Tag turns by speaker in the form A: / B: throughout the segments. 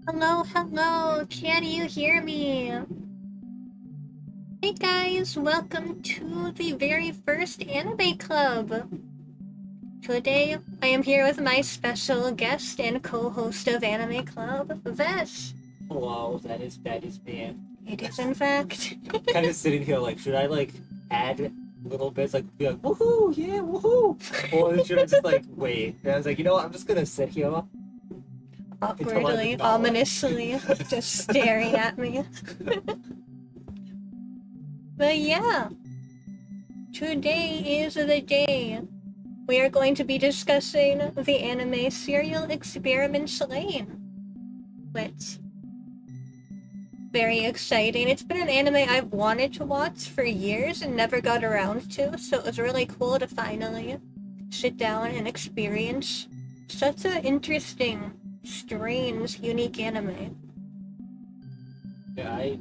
A: Hello, hello, can you hear me? Hey guys, welcome to the very first anime club. Today, I am here with my special guest and co-host of Anime Club, Vesh.
B: Hello, that is me.
A: It is in fact.
B: Kind of sitting here like, should I like add little bits, like be like, woohoo, yeah, woohoo, or should I just like wait? And I was like, you know what, I'm just gonna sit here.
A: Awkwardly, ominously, just staring at me. But yeah, today is the day. We are going to be discussing the anime Serial Experiments Lain, which very exciting. It's been an anime I've wanted to watch for years and never got around to, so it was really cool to finally sit down and experience such an interesting, strange, unique anime.
B: Yeah,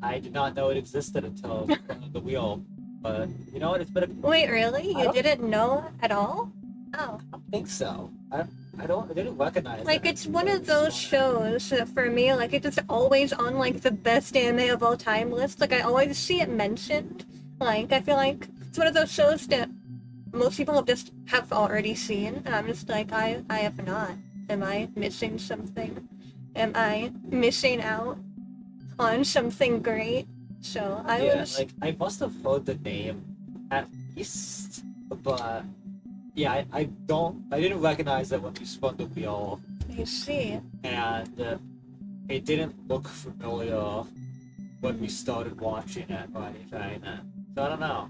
B: I did not know it existed until the wheel. But you know what? It's been a.
A: Wait, really? You
B: don't-
A: didn't know at all? Oh.
B: I don't think so. I didn't recognize.
A: Like,
B: it
A: it's one of
B: until
A: those shows that for me, like, it's just always on, like, the best anime of all time list. Like, I always see it mentioned. Like, I feel like it's one of those shows that most people have already seen. And I'm just like, I have not. Am I missing something? Am I missing out on something great? So,
B: like I must have heard the name at least, but yeah, I didn't recognize it when we spun the wheel,
A: You see.
B: and it didn't look familiar when we started watching it or anything. So I don't know.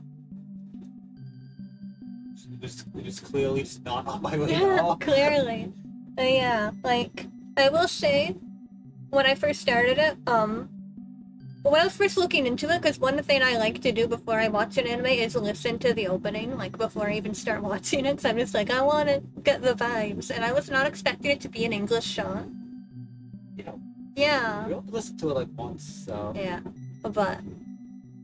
B: It was clearly just not on my radar.
A: Clearly. Yeah, like, I will say, when I first started it, when I was first looking into it, because one thing I like to do before I watch an anime is listen to the opening, like, before I even start watching it, so I'm just like, I want to get the vibes, and I was not expecting it to be in English, Sean.
B: You know,
A: Yeah.
B: we only listened to it like once, so.
A: Yeah, but,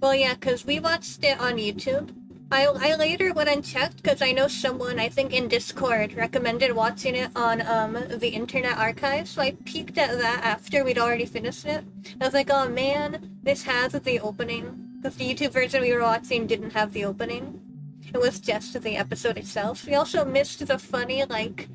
A: well, yeah, because we watched it on YouTube. I later went and checked because I know someone, I think in Discord, recommended watching it on the Internet Archive, so I peeked at that after we'd already finished it. I was like, oh man, this has the opening, because the YouTube version we were watching didn't have the opening. It was just the episode itself. We also missed the funny, like,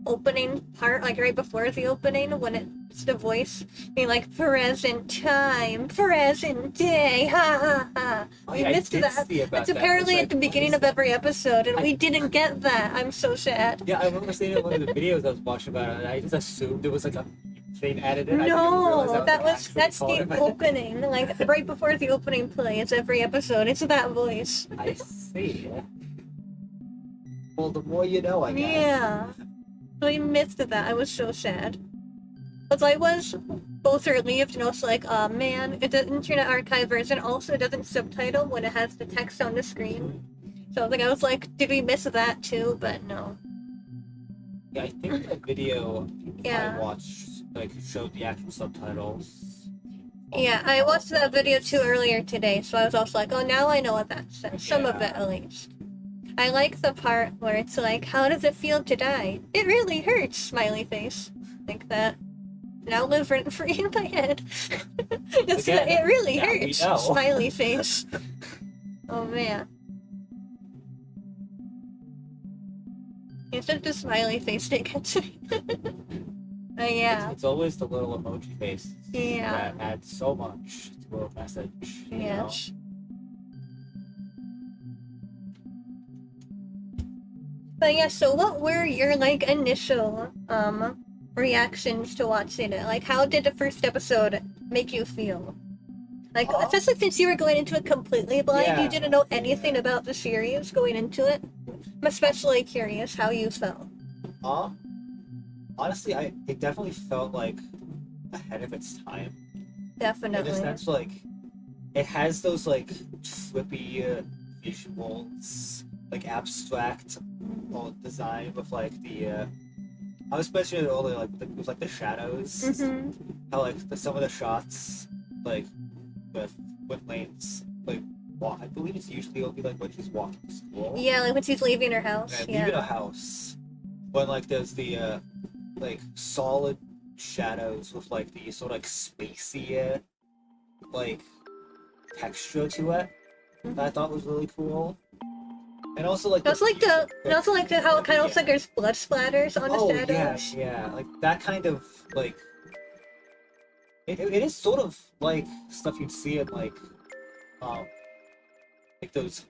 A: opening part, like right before the opening, when it's the voice being like, present time, present day, ha ha ha. We
B: I
A: missed
B: did
A: that.
B: see about
A: It's
B: that.
A: apparently
B: It's
A: at the
B: like, what
A: beginning
B: is
A: of
B: that?
A: every episode, and we didn't get that. I'm so sad.
B: Yeah, I remember seeing it in one of the videos I was watching about it, and I just assumed it was like a thing added in. I didn't realize
A: No,
B: was
A: that's
B: actually
A: the
B: part of it.
A: opening. Like right before the opening plays every episode. It's that voice.
B: I see. Well, the more you know, I guess.
A: Yeah. We missed that. I was so sad. Because I was both relieved and also like, oh man, the Internet Archive version also doesn't subtitle when it has the text on the screen. So I was like, did we miss that too? But no.
B: Yeah, I think the video
A: Yeah.
B: I watched like showed the actual subtitles.
A: Yeah, I watched that video too earlier today, so I was also like, oh, now I know what that says. Some of it at least. I like the part where it's like, how does it feel to die? It really hurts, smiley face. Like that. Now live rent free in my head.
B: Again,
A: it really
B: now we
A: hurts,
B: know.
A: smiley face. Oh man. It's just a smiley face that gets me. Yeah.
B: It's always the little emoji face
A: Yeah.
B: that adds so much to a message. You know?
A: Yes. But yeah, so what were your like initial reactions to watching it? Like how did the first episode make you feel? Like especially since you were going into it completely blind,
B: Yeah.
A: you didn't know anything about the series going into it. I'm especially curious how you felt.
B: Honestly, it definitely felt like ahead of its time.
A: Definitely.
B: In a sense, like it has those like trippy visuals, like abstract design with like the. I was mentioning it earlier, like with like the shadows.
A: Mm-hmm.
B: How like some of the shots, like with lanes, like I believe it's usually it'll be like when she's walking to school.
A: Yeah, like when she's leaving her house.
B: And
A: Yeah.
B: leaving a house, when like there's the like solid shadows with like the sort of like spacey like texture to it that I thought was really cool. And also like
A: I also like how it kind of looks like there's blood splatters on the shadows.
B: yeah, like that kind of like it is sort of like stuff you'd see in um like those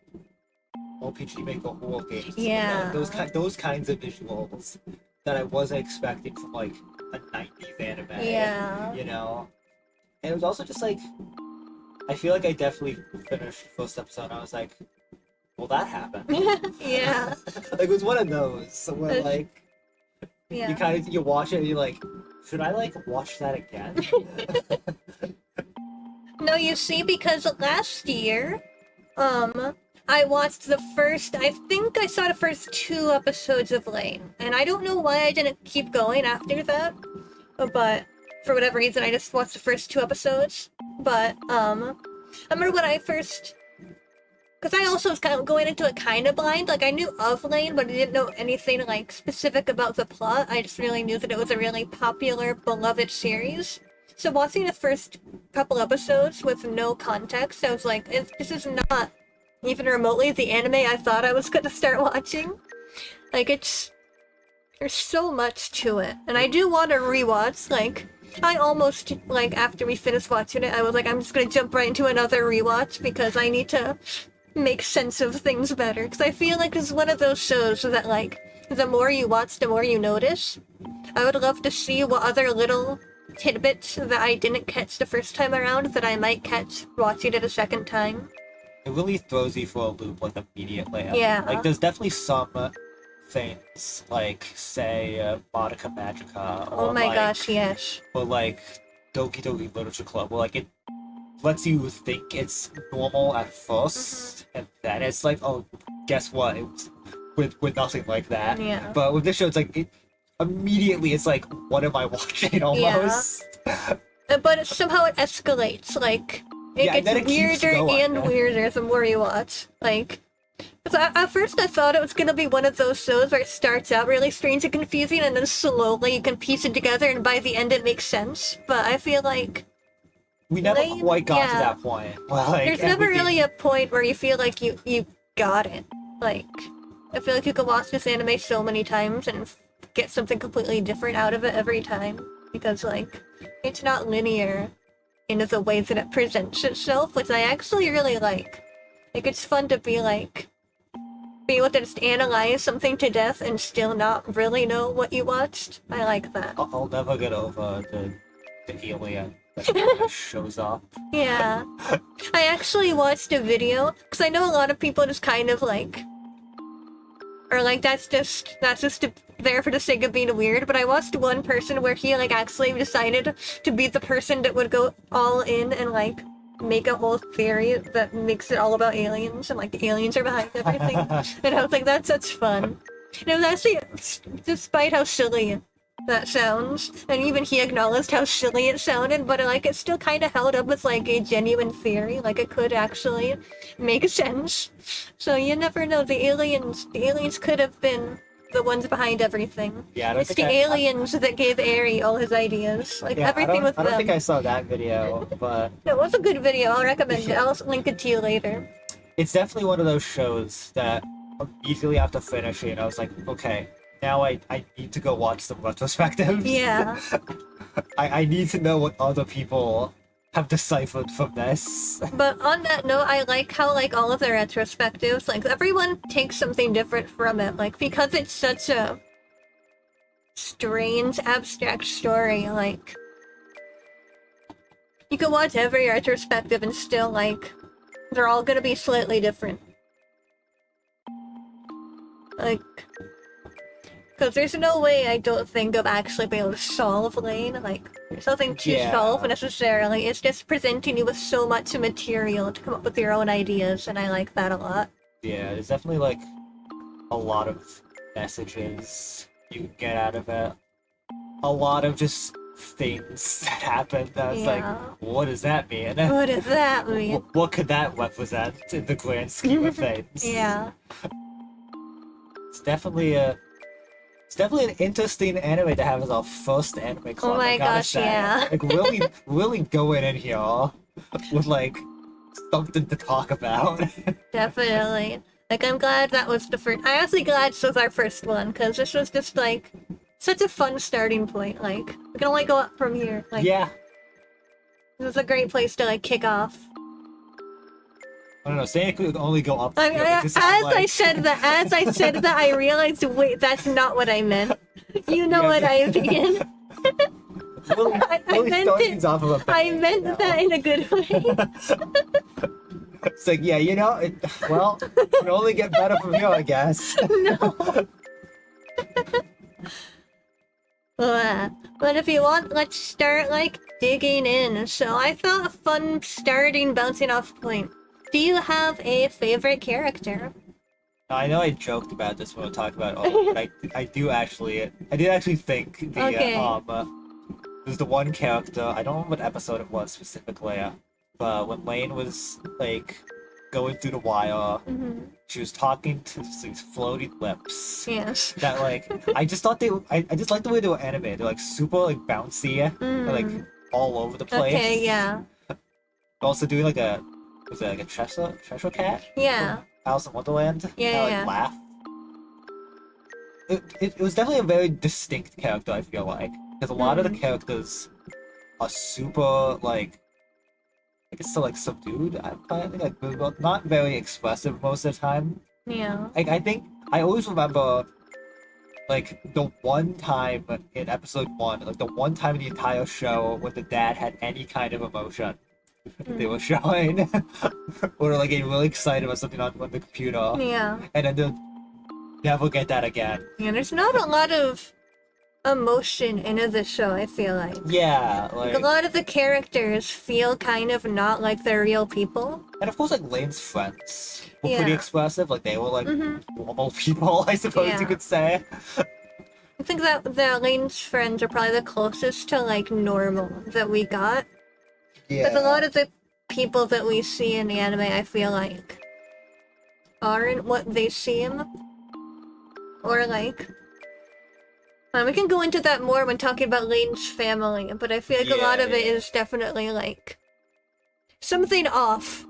B: RPG Maker horror games.
A: Yeah.
B: Those kinds of visuals that I wasn't expecting from like a 90s anime.
A: Yeah.
B: You know? And it was also just like I feel like I definitely finished the first episode and I was like, well that happened.
A: Yeah.
B: Like it was one of those where like
A: Yeah.
B: you watch it and you're like, should I like watch that again?
A: No, you see, because last year, I watched I think I saw the first 2 episodes of Lain, and I don't know why I didn't keep going after that, but for whatever reason, I just watched the first 2 episodes. But, I remember when I first, because I also was kind of going into it kind of blind, like I knew of Lain, but I didn't know anything like specific about the plot. I just really knew that it was a really popular, beloved series. So watching the first couple episodes with no context, I was like, this is not even remotely the anime I thought I was going to start watching. Like, there's so much to it. And I do want to rewatch, like, I almost, like, after we finished watching it, I was like, I'm just going to jump right into another rewatch because I need to make sense of things better. Because I feel like it's one of those shows that, like, the more you watch, the more you notice. I would love to see what other little tidbits that I didn't catch the first time around that I might catch watching it a second time.
B: It really throws you for a loop like immediately.
A: Yeah.
B: Like there's definitely some things like say Madoka Magica or
A: Oh my
B: like,
A: gosh, yes.
B: or like Doki Doki Literature Club where like it lets you think it's normal at first and then it's like, oh, guess what? It's with nothing like that.
A: Yeah.
B: But with this show it's like immediately it's like, what am I watching almost?
A: But somehow it escalates, like, it gets weirder and weirder the more you watch. Like, so at first I thought it was gonna be one of those shows where it starts out really strange and confusing and then slowly you can piece it together and by the end it makes sense. But I feel like
B: we never quite got to that point. Like,
A: there's never really a point where you feel like you got it. Like, I feel like you could watch this anime so many times and get something completely different out of it every time. Because, like, it's not linear in the way that it presents itself, which I actually really like. Like, it's fun to be able to just analyze something to death and still not really know what you watched. I like that.
B: I'll never get over the alien that shows up.
A: Yeah. I actually watched a video, because I know a lot of people just kind of like, or like that's just there for the sake of being weird, but I watched one person where he like actually decided to be the person that would go all in and like make a whole theory that makes it all about aliens and like the aliens are behind everything. And I was like, that's such fun. And it was actually, despite how silly that sounds, and even he acknowledged how silly it sounded, but like it still kind of held up as like a genuine theory, like it could actually make sense. So you never know, the aliens could have been the ones behind everything.
B: Yeah,
A: it's the aliens that gave Eri all his ideas, like everything with them.
B: I don't think I saw that video, but
A: it was a good video. I'll recommend it. I'll link it to you later.
B: It's definitely one of those shows that immediately after finishing, I was like, okay, now I need to go watch some retrospectives.
A: Yeah.
B: I need to know what other people have deciphered from this.
A: But on that note, I like how like all of the retrospectives, like everyone takes something different from it. Like because it's such a strange, abstract story, like you can watch every retrospective and still like they're all gonna be slightly different. Like, because there's no way I don't think of actually being able to solve Lain. Like, there's nothing to solve necessarily. It's just presenting you with so much material to come up with your own ideas, and I like that a lot.
B: Yeah, there's definitely like a lot of messages you can get out of it. A lot of just things that happen that was like, what does that mean?
A: What does that mean?
B: What could that represent in the grand scheme of things?
A: Yeah.
B: It's definitely a It's definitely an interesting anime to have as our first anime club.
A: Oh my
B: I gotta
A: gosh,
B: say.
A: yeah.
B: Like really going in here with like something to talk about.
A: Definitely. Like, I'm glad that was the first. I'm actually glad this was our first one, because this was just like such a fun starting point. Like, we can only go up from here. Like,
B: Yeah.
A: this was a great place to like kick off.
B: I don't know. Saying it could only go up.
A: I,
B: Here, it
A: I,
B: just
A: as
B: sounds like...
A: I said that, I realized, wait, that's not what I meant. You know
B: Yeah,
A: what I mean?
B: Really,
A: I
B: really
A: meant
B: starting
A: it.
B: things off of a
A: I
B: bang,
A: meant
B: you know?
A: that in a good way.
B: It's like, yeah, well, it can only get better from here, I guess.
A: No. But if you want, let's start like digging in. So I felt a fun starting bouncing off point. Do you have a favorite character?
B: I know I joked about this when we talked about it, but I did actually think
A: Okay.
B: there's the one character, I don't remember what episode it was specifically, but when Lane was like going through the wire, she was talking to these floating lips.
A: Yes.
B: That like I just thought I just like the way they were animated. They're like super like bouncy, and, like all over the place.
A: Okay, yeah.
B: Also doing like was it like a Cheshire cat?
A: Yeah.
B: Alice in Wonderland.
A: Yeah,
B: Kinda, like,
A: yeah.
B: laugh. It was definitely a very distinct character, I feel like. Because a lot of the characters are super, like, I guess so, like, subdued, I think, like, they're not very expressive most of the time.
A: Yeah.
B: Like, I think, I always remember, like, the one time in episode 1, like, the one time in the entire show when the dad had any kind of emotion they were showing. Or, like, getting really excited about something on the computer.
A: Yeah.
B: And then they'll never get that again.
A: Yeah, there's not a lot of emotion in the show, I feel like.
B: Yeah,
A: Like,
B: like...
A: a lot of the characters feel kind of not like they're real people.
B: And of course, like, Lane's friends were pretty
A: Yeah.
B: expressive. Like, they were, like, normal people, I suppose
A: Yeah.
B: you could say.
A: I think that the Lane's friends are probably the closest to like normal that we got.
B: Yeah.
A: Because a lot of the people that we see in the anime, I feel like, aren't what they seem. Or like... we can go into that more when talking about Lane's family, but I feel like a lot of it is definitely like... something off.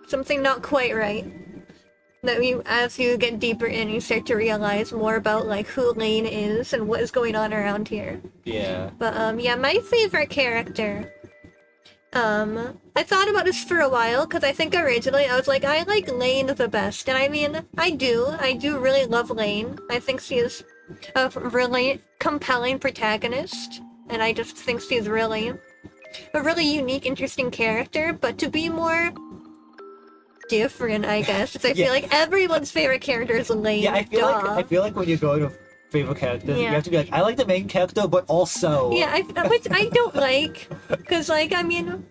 A: Something not quite right. That as you get deeper in, you start to realize more about like who Lane is and what is going on around here.
B: Yeah.
A: But yeah, my favorite character. I thought about this for a while because I think originally I was like, I like Lane the best, and I mean, I do really love Lane. I think she's a really compelling protagonist, and I just think she's really a really unique, interesting character. But to be more different, I guess, I feel like everyone's favorite character is Lane.
B: Yeah, I feel like when you go to favorite characters, you have to be like, I like the main character, but also...
A: Yeah, which I don't like, because, like, I mean,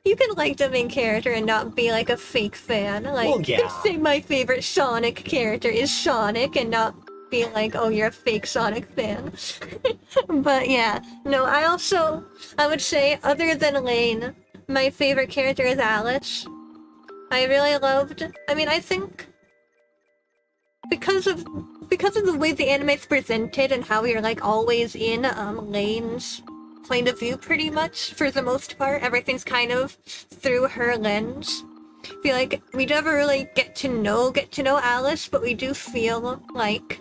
A: you can like the main character and not be, like, a fake fan. Like,
B: Well,
A: you
B: yeah.
A: can say my favorite Sonic character is Sonic and not be like, oh, you're a fake Sonic fan. But, yeah. No, I would say, other than Lane, my favorite character is Alice. I really loved... I mean, I think... Because of the way the anime's presented and how you're like always in Lane's point of view pretty much for the most part, everything's kind of through her lens. I feel like we never really get to know Alice, but we do feel like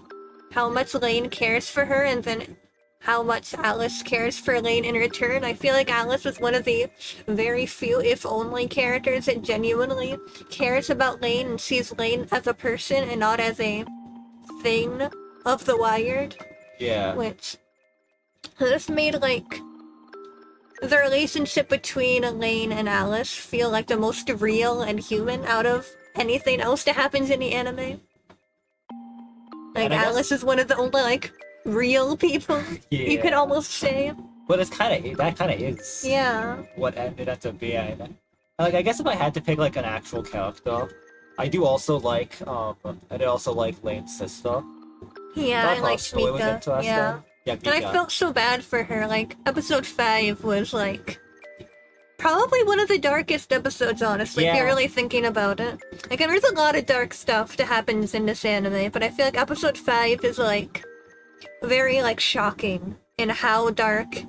A: how much Lane cares for her and then how much Alice cares for Lane in return. I feel like Alice was one of the very few, if only, characters that genuinely cares about Lane and sees Lane as a person and not as a thing of the wired.
B: Yeah.
A: Which this made like the relationship between Lane and Alice feel like the most real and human out of anything else that happens in the anime. Like, Alice is one of the only like real people you could almost say.
B: But that kind of is what ended up being. Like, I guess if I had to pick like an actual character, I do also like Lane's sister.
A: Yeah, I like
B: story was
A: Mika.
B: interesting.
A: Yeah.
B: Mika.
A: And I felt so bad for her. Like, episode 5 was like probably one of the darkest episodes, honestly, if you're really thinking about it. Like, and there's a lot of dark stuff that happens in this anime, but I feel like episode 5 is like very like shocking in how dark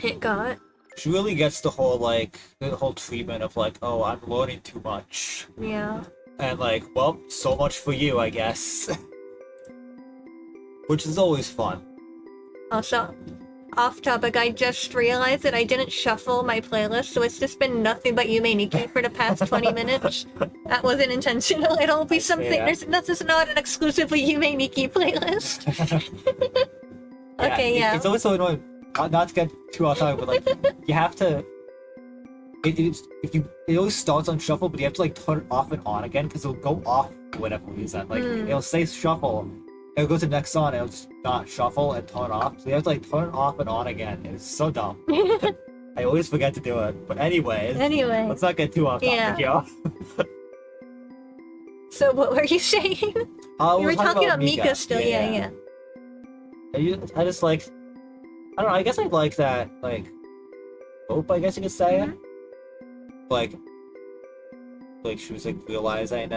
A: it got.
B: She really gets the whole treatment of like, oh, I'm learning too much.
A: Yeah.
B: And like, well, so much for you, I guess. Which is always fun.
A: Also, off topic, I just realized that I didn't shuffle my playlist, so it's just been nothing but Yume Nikki for the past 20 minutes. That wasn't intentional. It'll be something.
B: Yeah.
A: This is not an exclusively Yume Nikki playlist. Okay, yeah.
B: It's always so annoying. Not to get too off topic, but like, you have to. It always starts on shuffle, but you have to like turn it off and on again because it'll go off for whatever reason. Like it'll say shuffle, it'll go to the next song, and it'll just not shuffle and turn off. So you have to like turn it off and on again. It's so dumb. I always forget to do it. But anyway, let's not get too off topic, yo.
A: So what were you saying? You were talking about Mika still, yeah.
B: I just like, I don't know. I guess I like that like hope. I guess you could say it. Like she was like realizing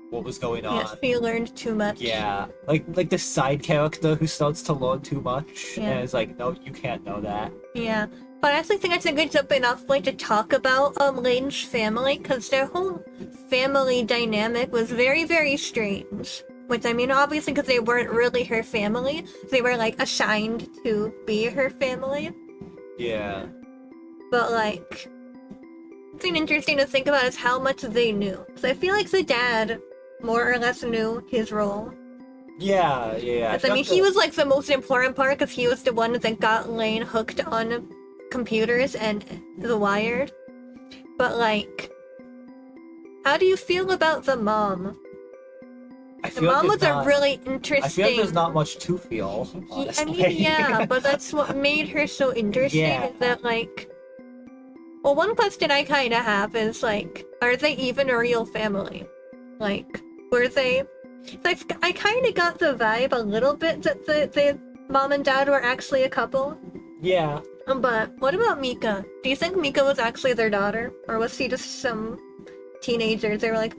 B: what was going on.
A: Yes, she learned too much.
B: Yeah, like the side character who starts to learn too much, and it's like, no, you can't know that.
A: Yeah, but I actually think it's a good jumping off point to talk about Lane's family, because their whole family dynamic was very, very strange. Which, I mean, obviously because they weren't really her family, they were like assigned to be her family.
B: Yeah.
A: But like, something interesting to think about is how much they knew. Because I feel like the dad more or less knew his role.
B: Yeah.
A: I mean, he was like the most important part because he was the one that got Lane hooked on computers and the wired. But like, how do you feel about the mom? The mom was a really interesting.
B: I feel like there's not much to feel. Honestly.
A: I mean, yeah, but that's what made her so interesting. Is that like, well, one question I kind of have is like, are they even a real family? Like, were they? I kind of got the vibe a little bit that the mom and dad were actually a couple.
B: Yeah.
A: But what about Mika? Do you think Mika was actually their daughter, or was he just some teenager? They were like,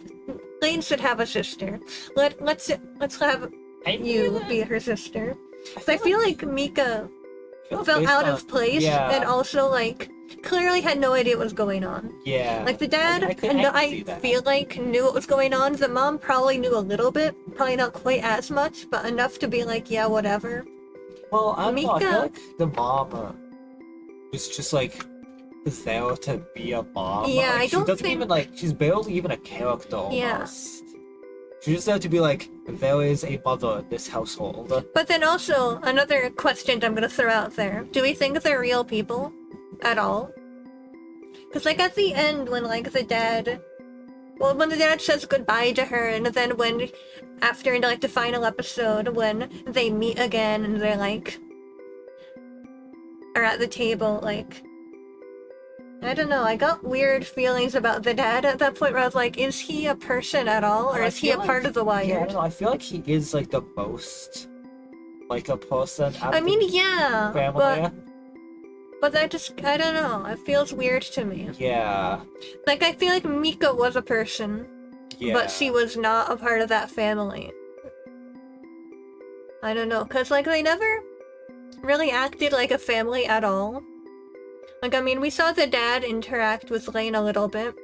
A: Lane should have a sister. Let's have you be her sister. So I feel like Mika felt out of place, and also like clearly had no idea what was going on.
B: Yeah.
A: Like the dad, I feel like knew what was going on. The mom probably knew a little bit, probably not quite as much, but enough to be like, yeah, whatever.
B: Well, I don't know. I feel like the mom was just like there to be a mom.
A: Yeah,
B: like,
A: I don't
B: doesn't
A: think...
B: even like she's barely even a character almost.
A: Yeah.
B: She's just there to be like, there is a mother in this household.
A: But then also, another question I'm gonna throw out there. Do we think they're real people? At all? Because like at the end when like the dad... Well, when the dad says goodbye to her, and then when... After in like the final episode, when they meet again and they're like... Are at the table, like... I don't know, I got weird feelings about the dad at that point where I was like, is he a person at all? Or is he a part of the Wired?
B: Yeah, I don't know, I feel like he is like the most like a person out
A: I mean, yeah,
B: family.
A: But I don't know, it feels weird to me.
B: Yeah.
A: Like, I feel like Mika was a person, but she was not a part of that family. I don't know, because like they never really acted like a family at all. Like, I mean, we saw the dad interact with Lain a little bit.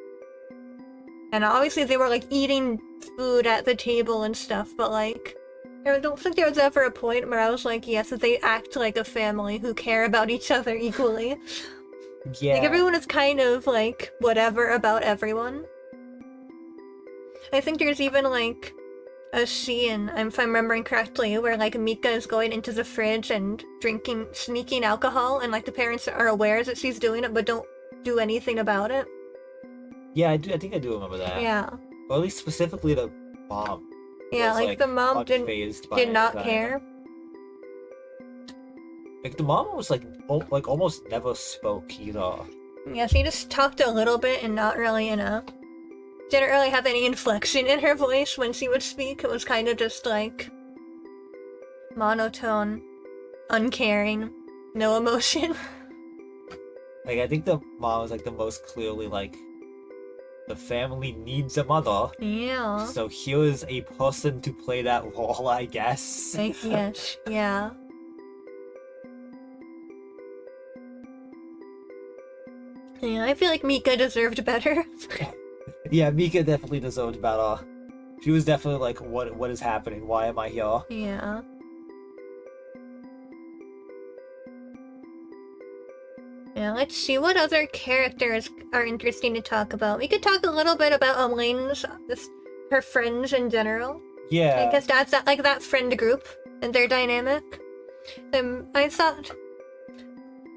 A: And obviously they were, like, eating food at the table and stuff, but, like, I don't think there was ever a point where I was like, yes, that they act like a family who care about each other equally.
B: Yeah.
A: Like, everyone is kind of, like, whatever about everyone. I think there's even, like, a scene, if I'm remembering correctly, where like Mika is going into the fridge and sneaking alcohol, and like the parents are aware that she's doing it but don't do anything about it.
B: Yeah, I think I do remember that.
A: Yeah.
B: Or at least specifically the mom.
A: Yeah,
B: was,
A: like the mom did not care.
B: Like the mom was like almost never spoke either.
A: Yeah, she just talked a little bit and not really didn't really have any inflection in her voice when she would speak. It was kind of just like monotone, uncaring, no emotion.
B: Like I think the mom was like the most clearly like the family needs a mother.
A: Yeah.
B: So here is a person to play that role, I guess.
A: Yes, yeah. Yeah, I feel like Mika deserved better.
B: Yeah, Mika definitely deserved better. She was definitely like, what is happening? Why am I here?
A: Yeah. Yeah, let's see what other characters are interesting to talk about. We could talk a little bit about Elaine's, her friends in general.
B: Yeah.
A: I guess that's that, like that friend group and their dynamic. I thought,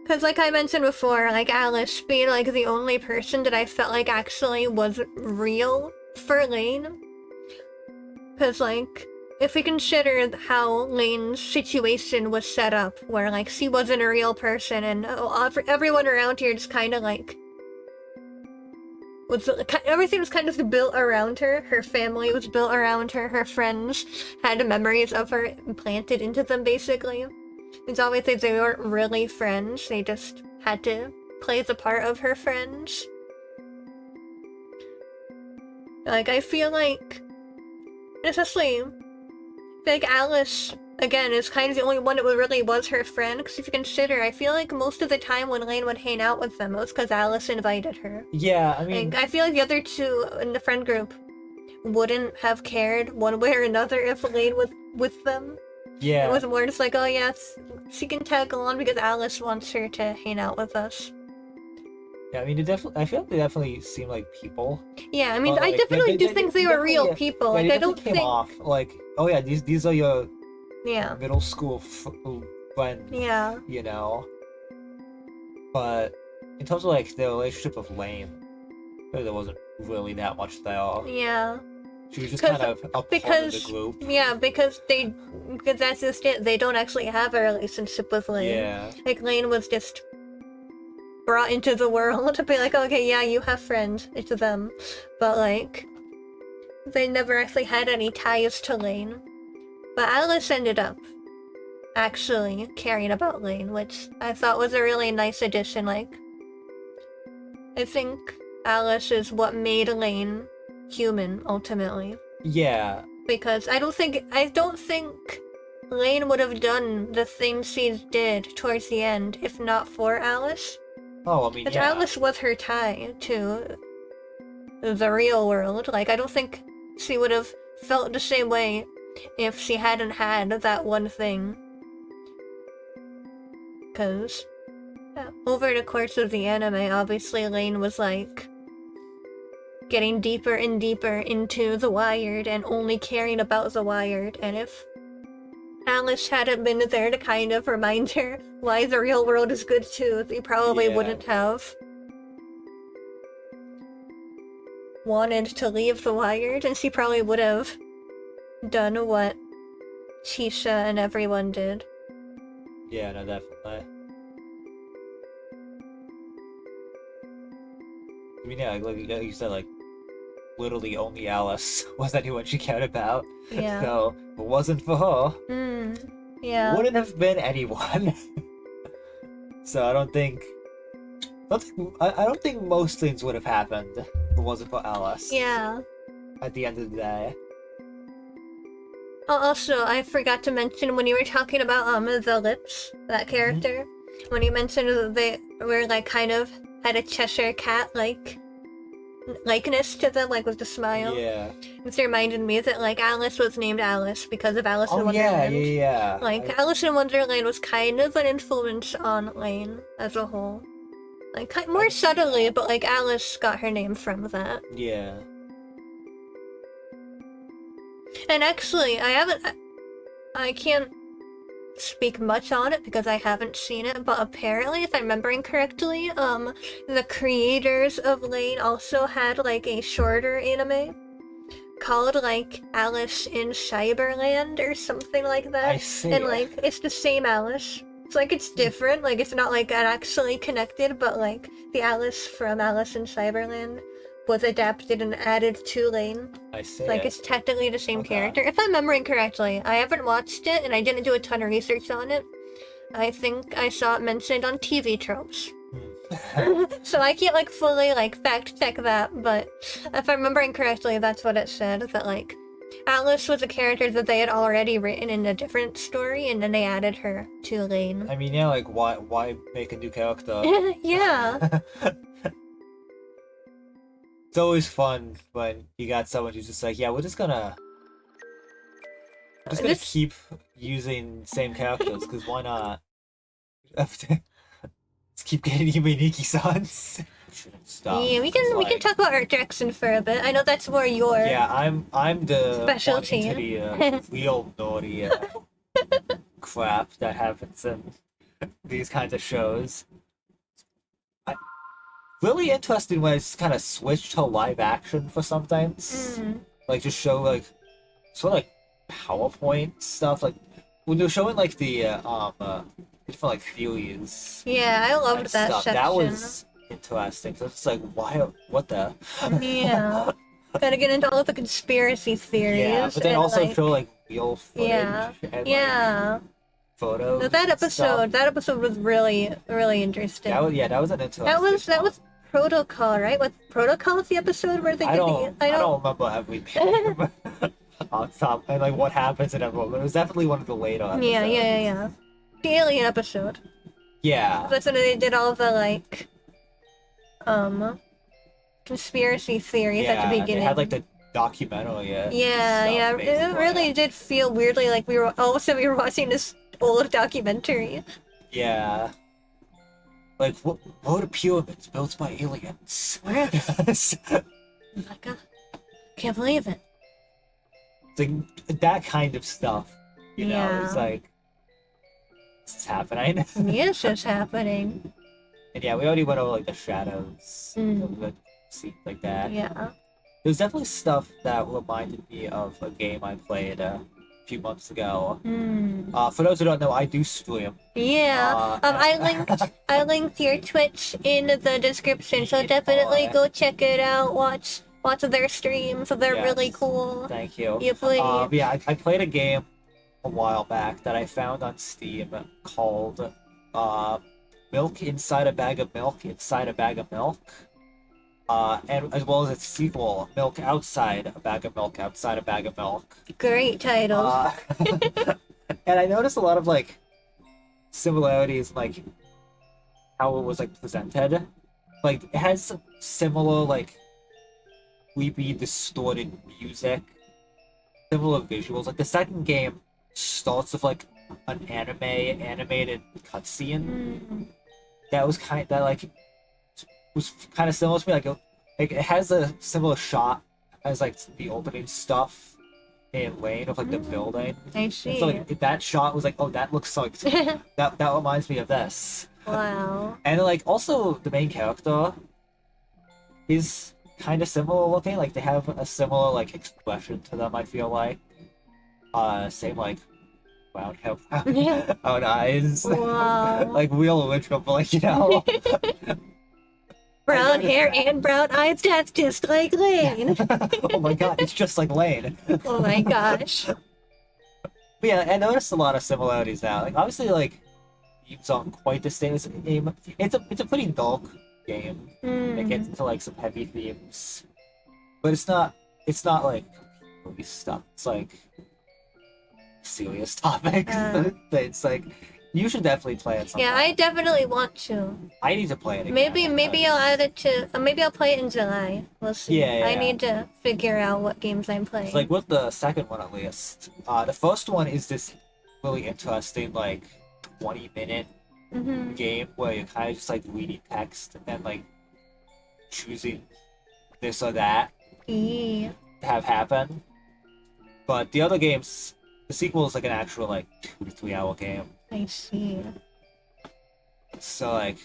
A: because like I mentioned before, like Alice being like the only person that I felt like actually was real for Lane. Because like, if we consider how Lane's situation was set up, where like she wasn't a real person and everyone around here just kind of like everything was kind of built around her. Her family was built around her. Her friends had memories of her implanted into them, basically. It's always like they weren't really friends. They just had to play the part of her friends. Like, I feel like, especially, like Alice, again, is kind of the only one that really was her friend. Because if you consider, I feel like most of the time when Lane would hang out with them, it was because Alice invited her.
B: Yeah, I mean...
A: Like, I feel like the other two in the friend group wouldn't have cared one way or another if Lane was with them.
B: Yeah.
A: It was more just like, oh yes, she can tag along because Alice wants her to hang out with us.
B: Yeah, I mean, I feel like they definitely seem like people.
A: Yeah, I mean,
B: But,
A: I
B: like,
A: definitely do think they were real people.
B: Yeah,
A: Like,
B: they
A: I don't
B: came
A: think.
B: off like, oh yeah, these are your middle school friends.
A: Yeah.
B: You know. But in terms of like the relationship with Lane, there wasn't really that much there.
A: Yeah.
B: She was just kind of a part of the group.
A: Yeah, because that's just it. They don't actually have a relationship with Lane.
B: Yeah.
A: Like, Lane was just brought into the world to be like, okay, yeah, you have friends. It's them. But, like, they never actually had any ties to Lane. But Alice ended up actually caring about Lane, which I thought was a really nice addition. Like, I think Alice is what made Lane human, ultimately.
B: Yeah.
A: Because I don't think Lane would have done the things she did towards the end if not for Alice.
B: Oh, I mean,
A: Because
B: yeah.
A: Alice was her tie to the real world. Like, I don't think she would have felt the same way if she hadn't had that one thing. Because over the course of the anime, obviously Lane was like getting deeper and deeper into the Wired and only caring about the Wired, and if Alice hadn't been there to kind of remind her why the real world is good too, they probably wouldn't have wanted to leave the Wired, and she probably would have done what Chisha and everyone did.
B: Yeah, no, definitely. I mean, yeah, like you said, like, literally only Alice was anyone she cared about.
A: Yeah.
B: So, if it wasn't for her,
A: yeah.
B: wouldn't have been anyone. So I don't think most things would have happened if it wasn't for Alice.
A: Yeah.
B: At the end of the day.
A: Also, I forgot to mention when you were talking about the lips, that character, when you mentioned that they were like kind of had a Cheshire cat likeness to them, like with the smile.
B: Yeah.
A: It reminded me that like Alice was named Alice because of Alice in Wonderland.
B: Yeah.
A: Like Alice in Wonderland was kind of an influence on Lane as a whole. Like more subtly, but like Alice got her name from that.
B: Yeah.
A: And actually, I can't speak much on it because I haven't seen it, but apparently, if I'm remembering correctly, the creators of Lane also had like a shorter anime called like Alice in Cyberland or something like that.
B: I see.
A: And like it's the same Alice. It's like it's different, like it's not like actually connected, but like the Alice from Alice in Cyberland was adapted and added to Lane.
B: I see.
A: Like it's technically the same character. If I'm remembering correctly, I haven't watched it and I didn't do a ton of research on it. I think I saw it mentioned on TV tropes. So I can't like fully like fact check that, but if I'm remembering correctly, that's what it said. That like Alice was a character that they had already written in a different story, and then they added her to Lane.
B: I mean, yeah, like why make a new character?
A: Yeah.
B: It's always fun when you got someone who's just like, yeah, we're just gonna keep using same characters because why not? Let's keep getting Yuminiki sons. Stop.
A: Yeah, we can talk about Art Jackson for a bit. I know that's more your
B: Yeah, I'm the
A: specialty.
B: one into the real naughty crap that happens in these kinds of shows. Really interesting when it's kind of switched to live action for sometimes. Like just show like sort of like PowerPoint stuff. Like when they're showing like the different like theories.
A: Yeah, I loved
B: and
A: that
B: stuff.
A: section.
B: That was interesting. So it's like why? What the?
A: Yeah. Gotta get into all of the conspiracy theories.
B: Yeah, but then
A: and,
B: also
A: like,
B: show like real footage and like, photos.
A: No, that episode was really interesting.
B: That was an interesting.
A: That was Protocol, right? What Protocol's the episode where they
B: I
A: did
B: don't remember everything on top and like what happens in everyone, but it was definitely one of the later episodes.
A: Yeah. The alien episode.
B: Yeah.
A: That's when they did all the like conspiracy theories at the beginning.
B: They had like the documentary.
A: Yeah. It really did feel weirdly like we were watching this old documentary.
B: Yeah. Like, what are pyramids built by aliens?
A: Where are they? Oh my god. Can't believe it.
B: Like, that kind of stuff, you know, it's like, it's happening.
A: Yes, it's happening.
B: And yeah, we already went over, like, the shadows, the scenes like that.
A: Yeah.
B: There's definitely stuff that reminded me of a game I played a few months ago. For those who don't know, I do stream.
A: Yeah. I linked your Twitch in the description, so definitely go check it out. Watch their streams. They're really cool.
B: Thank you.
A: You play.
B: Yeah, I played a game a while back that I found on Steam called Milk Inside a Bag of Milk Inside a Bag of Milk. And as well as its sequel, Milk Outside a Bag of Milk Outside a Bag of Milk.
A: Great title.
B: And I noticed a lot of like similarities in like how it was like presented. Like it has similar like creepy, distorted music, similar visuals. Like the second game starts with like an animated cutscene. That was was kind of similar to me. Like it has a similar shot as like the opening stuff in Lane of like the building.
A: I see.
B: And so like that shot was like, oh, that looks like that reminds me of this.
A: Wow.
B: And like also the main character is kind of similar looking. Like they have a similar like expression to them. I feel like same like brown hair, brown eyes.
A: Wow.
B: Like real original, but like you know.
A: Brown hair and brown eyes, that's just like Lane.
B: Oh my god, it's just like Lane.
A: Oh my gosh.
B: But yeah, I noticed a lot of similarities now. Like obviously like themes aren't quite the same as the game. It's a pretty dark game. It gets into like some heavy themes. But it's not like movie stuff. It's like serious topics. It's like you should definitely play it sometime.
A: Yeah, I definitely want to.
B: I need to play it again.
A: Maybe I'll add it to. Maybe I'll play it in July. We'll see.
B: Yeah.
A: I need to figure out what games I'm playing.
B: It's like with the second one at least. The first one is this really interesting like 20-minute game where you're kind of just like reading text and like choosing this or that to have happen. But the other games, the sequel is like an actual like 2 to 3 hour game.
A: I see.
B: So like,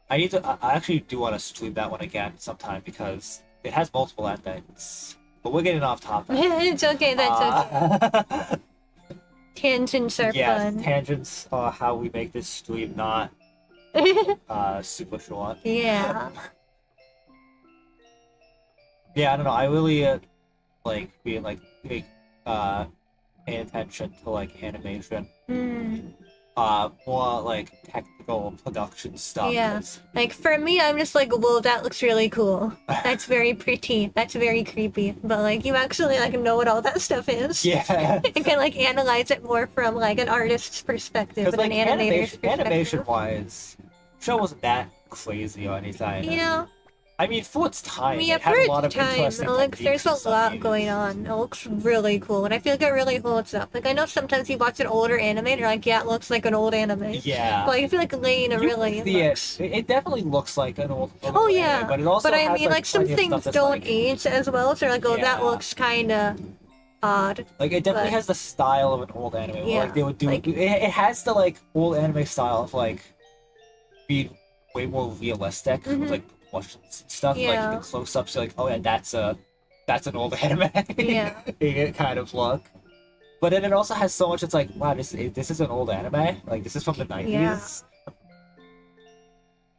B: I actually do want to stream that one again sometime because it has multiple endings. But we're getting off topic.
A: It's okay. That's okay. Tangents are fun.
B: Tangents are how we make this stream not super short.
A: Yeah.
B: Yeah, I don't know. I really like being like big paying attention to like animation. more like technical production stuff.
A: Yeah.
B: 'Cause-
A: Like for me, I'm just like, whoa, that looks really cool. That's very pretty. That's very creepy. But like, you actually like know what all that stuff is.
B: yeah.
A: And can like analyze it more from like an artist's perspective
B: Because
A: and
B: like
A: an animator's perspective.
B: animation wise, show wasn't that crazy or anything.
A: Yeah.
B: I mean, for its time,
A: Yeah,
B: it had
A: for
B: a lot
A: its
B: of
A: time,
B: interesting
A: like
B: techniques
A: there's a
B: and stuff
A: lot
B: used.
A: going on. It looks really cool, and I feel like it really holds up. Like I know sometimes you watch an older anime, and you're like, yeah, it looks like an old anime.
B: Yeah.
A: But like, I feel like Lane
B: You
A: really
B: can see
A: looks.
B: it definitely looks like an old
A: Oh yeah,
B: anime, but it also
A: but I
B: has,
A: mean, like some
B: plenty of
A: things
B: stuff that's,
A: don't
B: like,
A: age as well, so you're like, oh, that
B: Yeah.
A: looks kind of odd.
B: Like it definitely
A: but-
B: has the style of an old anime. Where,
A: Yeah,
B: like they would do
A: like-
B: it has the like old anime style of like being way more realistic with
A: Mhm.
B: like proportions and stuff.
A: Yeah.
B: Like the close ups, you're like, oh yeah, that's an old anime.
A: Yeah.
B: It kind of look. But then it also has so much. It's like, wow, this is an old anime. Like this is from the 90s.
A: Yeah.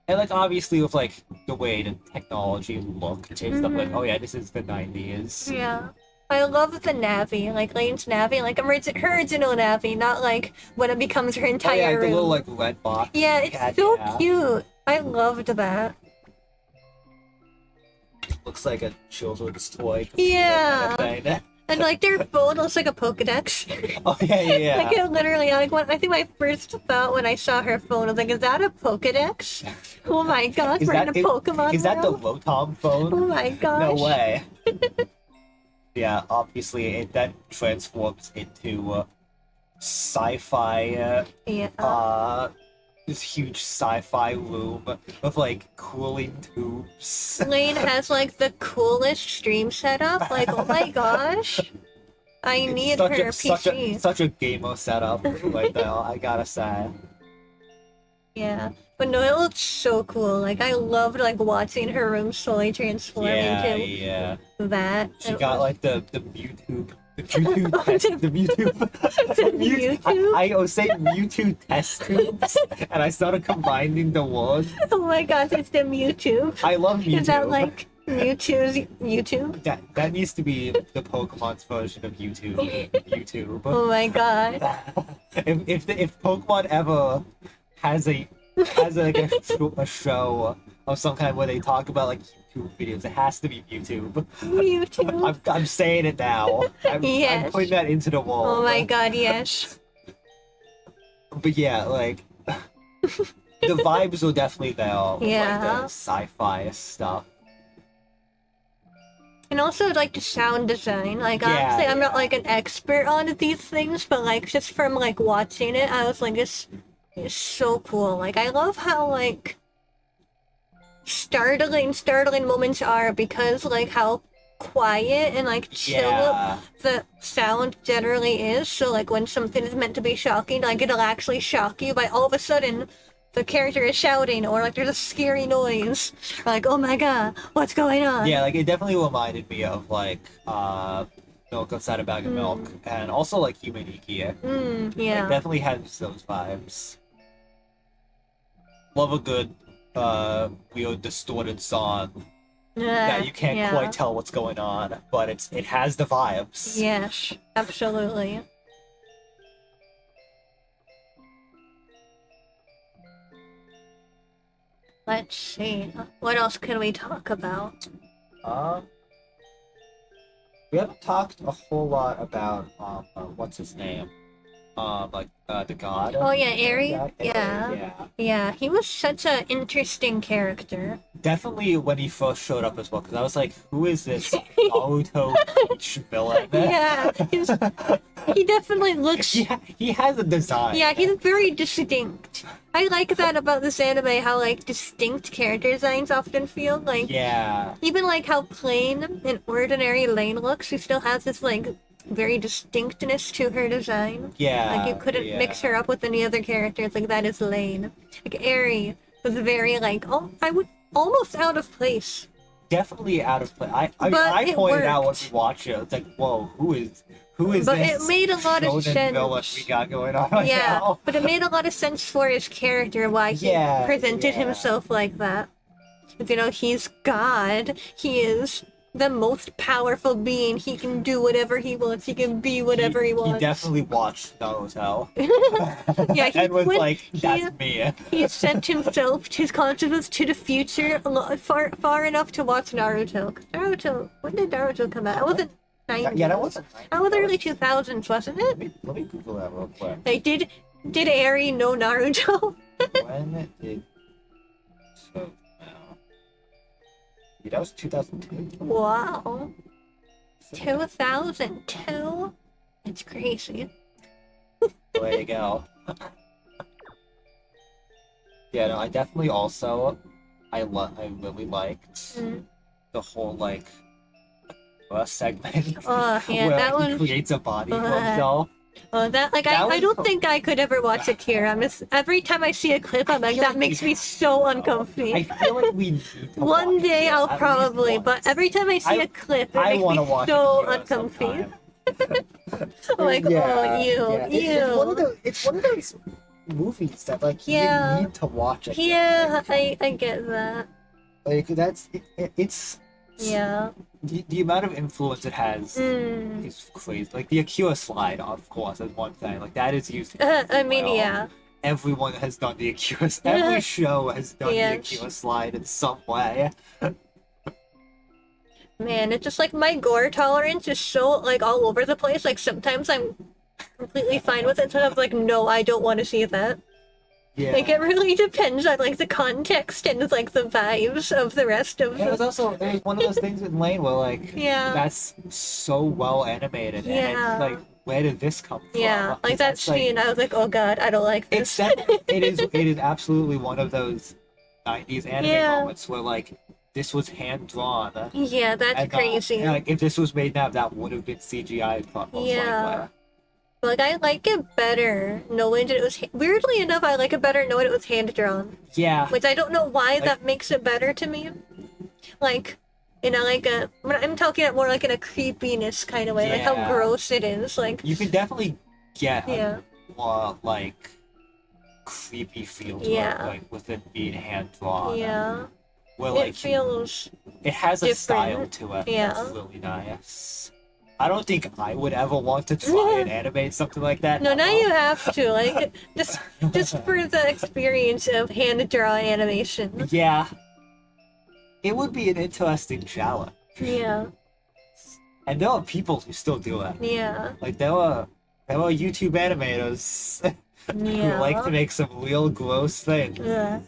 B: And like obviously with like the way the technology looked and stuff, like,
A: Mhm.
B: oh yeah, this is the 90s.
A: Yeah. I love the Navi, like Lane's Navi, like her original Navi, not like when it becomes her
B: Oh
A: entire
B: yeah, the
A: room.
B: little like red box.
A: Yeah, it's
B: cat,
A: so
B: yeah.
A: cute. I loved that.
B: Looks like a children's toy.
A: Yeah.
B: Kind of thing.
A: And like their phone looks like a Pokedex.
B: Oh yeah.
A: Like it literally, like I think my first thought when I saw her phone was like, is that a Pokedex? Oh my gosh, we're in a Pokemon
B: Is that the
A: world.
B: Rotom phone?
A: Oh my gosh.
B: No way. Yeah, obviously it then transforms into sci-fi.
A: Yeah.
B: This huge sci-fi room with like cooling tubes.
A: Lane has like the coolest stream setup. Like, oh my gosh. I need her PC.
B: Such a gamer setup right there, I gotta say.
A: Yeah. But no, it looks so cool. Like I loved like watching her room slowly transform into
B: Yeah.
A: that.
B: She
A: It
B: got
A: was-
B: like the Mewtwo. The Mewtwo test, the Mewtwo.
A: The Mewtwo?
B: I was saying Mewtwo test tubes, and I started combining the words.
A: Oh my gosh, it's the Mewtwo.
B: I love Mewtwo.
A: Is that like Mewtwo's YouTube?
B: that needs to be the Pokemon's version of YouTube. YouTube.
A: Oh my god.
B: If Pokemon ever has like a show of some kind where they talk about like YouTube videos, it has to be YouTube.
A: Mewtwo.
B: I'm saying it now. I'm
A: Yes.
B: putting that into the wall.
A: Oh my god, yes.
B: But yeah, like the vibes are definitely there with like
A: Yeah.
B: the sci-fi stuff.
A: And also like the sound design. Like
B: Yeah,
A: obviously I'm not
B: yeah.
A: like an expert on these things, but like just from like watching it, I was like, it's so cool. Like I love how like startling moments are because like how quiet and like chill
B: Yeah.
A: the sound generally is. So like when something is meant to be shocking, like it'll actually shock you by all of a sudden the character is shouting or like there's a scary noise. Like, oh my god, what's going on?
B: Yeah, like it definitely reminded me of like Milk Outside a Bag of Milk and also like Human Ikia.
A: Yeah.
B: Like, definitely has those vibes. Love a good weird distorted song that you can't
A: yeah.
B: quite tell what's going on, but it has the vibes.
A: Yes, absolutely. Let's see. What else can we talk about?
B: We haven't talked a whole lot about what's his name? Like the god.
A: Oh yeah, Eri?
B: Yeah.
A: Yeah. Yeah, he was such an interesting character.
B: Definitely when he first showed up as well, because I was like, who is this Naruto Peach villain?
A: Yeah, he definitely looks...
B: He has a design.
A: Yeah, he's very distinct. I like that about this anime, how like distinct character designs often feel. Like,
B: Yeah.
A: even like how plain and ordinary Lane looks, she still has this like very distinctness to her design.
B: Yeah.
A: Like you couldn't mix her up with any other characters. Like that is Lane. Like Eri was very like, oh, I would almost out of place.
B: Definitely out of place. I
A: But
B: I
A: it
B: pointed out when
A: worked.
B: we watched it. It's like, whoa, who is
A: But
B: this?
A: it made a lot of
B: shonen villain
A: sense.
B: we got going on right
A: Yeah,
B: now?
A: but it made a lot of sense for his character why he
B: Yeah,
A: presented
B: yeah.
A: himself like that. You know, he's God. He is the most powerful being. He can do whatever he wants. He can be whatever he wants.
B: He definitely watched Naruto.
A: Yeah,
B: and was like, "That's me."
A: He sent himself, his consciousness, to the future far enough to watch Naruto. Naruto, when did Naruto come out? It wasn't 90s.
B: Yeah, that wasn't.
A: That was early 2000s, wasn't it?
B: Let me Google that real quick.
A: Like, did Eri know Naruto?
B: When did so now? Yeah, that was 2002.
A: Wow. 2002? That's crazy.
B: There you go. Yeah, no, I definitely also I really liked the whole like segment
A: Oh, yeah,
B: where
A: that
B: he
A: one.
B: creates a body for himself.
A: Oh, that like
B: That
A: I
B: was
A: don't
B: so-
A: think I could ever watch Akira. Every time I see a clip, I'm like,
B: feel
A: that
B: like
A: makes
B: we
A: me so uncomfy.
B: I feel like we need to
A: One
B: watch
A: day
B: it
A: I'll
B: at least
A: probably,
B: once.
A: but every time I see a clip, it
B: I
A: makes
B: want to
A: me
B: watch
A: so
B: Akira
A: uncomfy.
B: sometime.
A: I'm like, oh, ew, ew.
B: It's one of those movies that like
A: Yeah.
B: you need to watch it.
A: Yeah, I get that.
B: Like that's it's
A: Yeah.
B: the amount of influence it has
A: Mm.
B: is crazy. Like the Akira slide, of course, is one thing. Like that is used.
A: I mean,
B: well.
A: yeah.
B: Everyone has done the Akira. Every show has done
A: Yeah.
B: the Akira slide in some way.
A: Man, it's just like my gore tolerance is so like all over the place. Like sometimes I'm completely fine with it. Sometimes like, no, I don't want to see that.
B: Yeah.
A: Like it really depends on like the context and like the vibes of the rest of
B: And it was
A: the.
B: also it was one of those things with Lane where like
A: Yeah.
B: that's so well animated and
A: Yeah.
B: it's like where did this come from?
A: Yeah, like that
B: That's, like,
A: scene, I was like, oh god, I don't like
B: it's
A: this.
B: it is absolutely one of those 90s anime
A: Yeah.
B: moments where like this was hand drawn.
A: Yeah, that's
B: And,
A: crazy.
B: and, like if this was made now, that would have been CGI most
A: Yeah.
B: likely.
A: Like I like it better knowing that it was. Weirdly enough, I like it better knowing it was hand drawn.
B: Yeah.
A: Which I don't know why
B: Like-
A: that makes it better to me. Like, you know, like I'm talking it more like in a creepiness kind of way, like how
B: Yeah.
A: gross it is. Like,
B: You can definitely get
A: yeah,
B: a more like creepy feel to
A: Yeah.
B: it, like with it being hand drawn.
A: yeah.
B: Where
A: It
B: like
A: feels.
B: it has a
A: different.
B: style to it
A: Yeah.
B: that's really nice. I don't think I would ever want to try and animate something like that.
A: No, now
B: ever.
A: you have to like just for the experience of hand drawn animation.
B: Yeah. It would be an interesting challenge.
A: Yeah,
B: And there are people who still do it.
A: yeah,
B: Like there are YouTube animators who
A: yeah.
B: like to make some real gross things.
A: Yeah.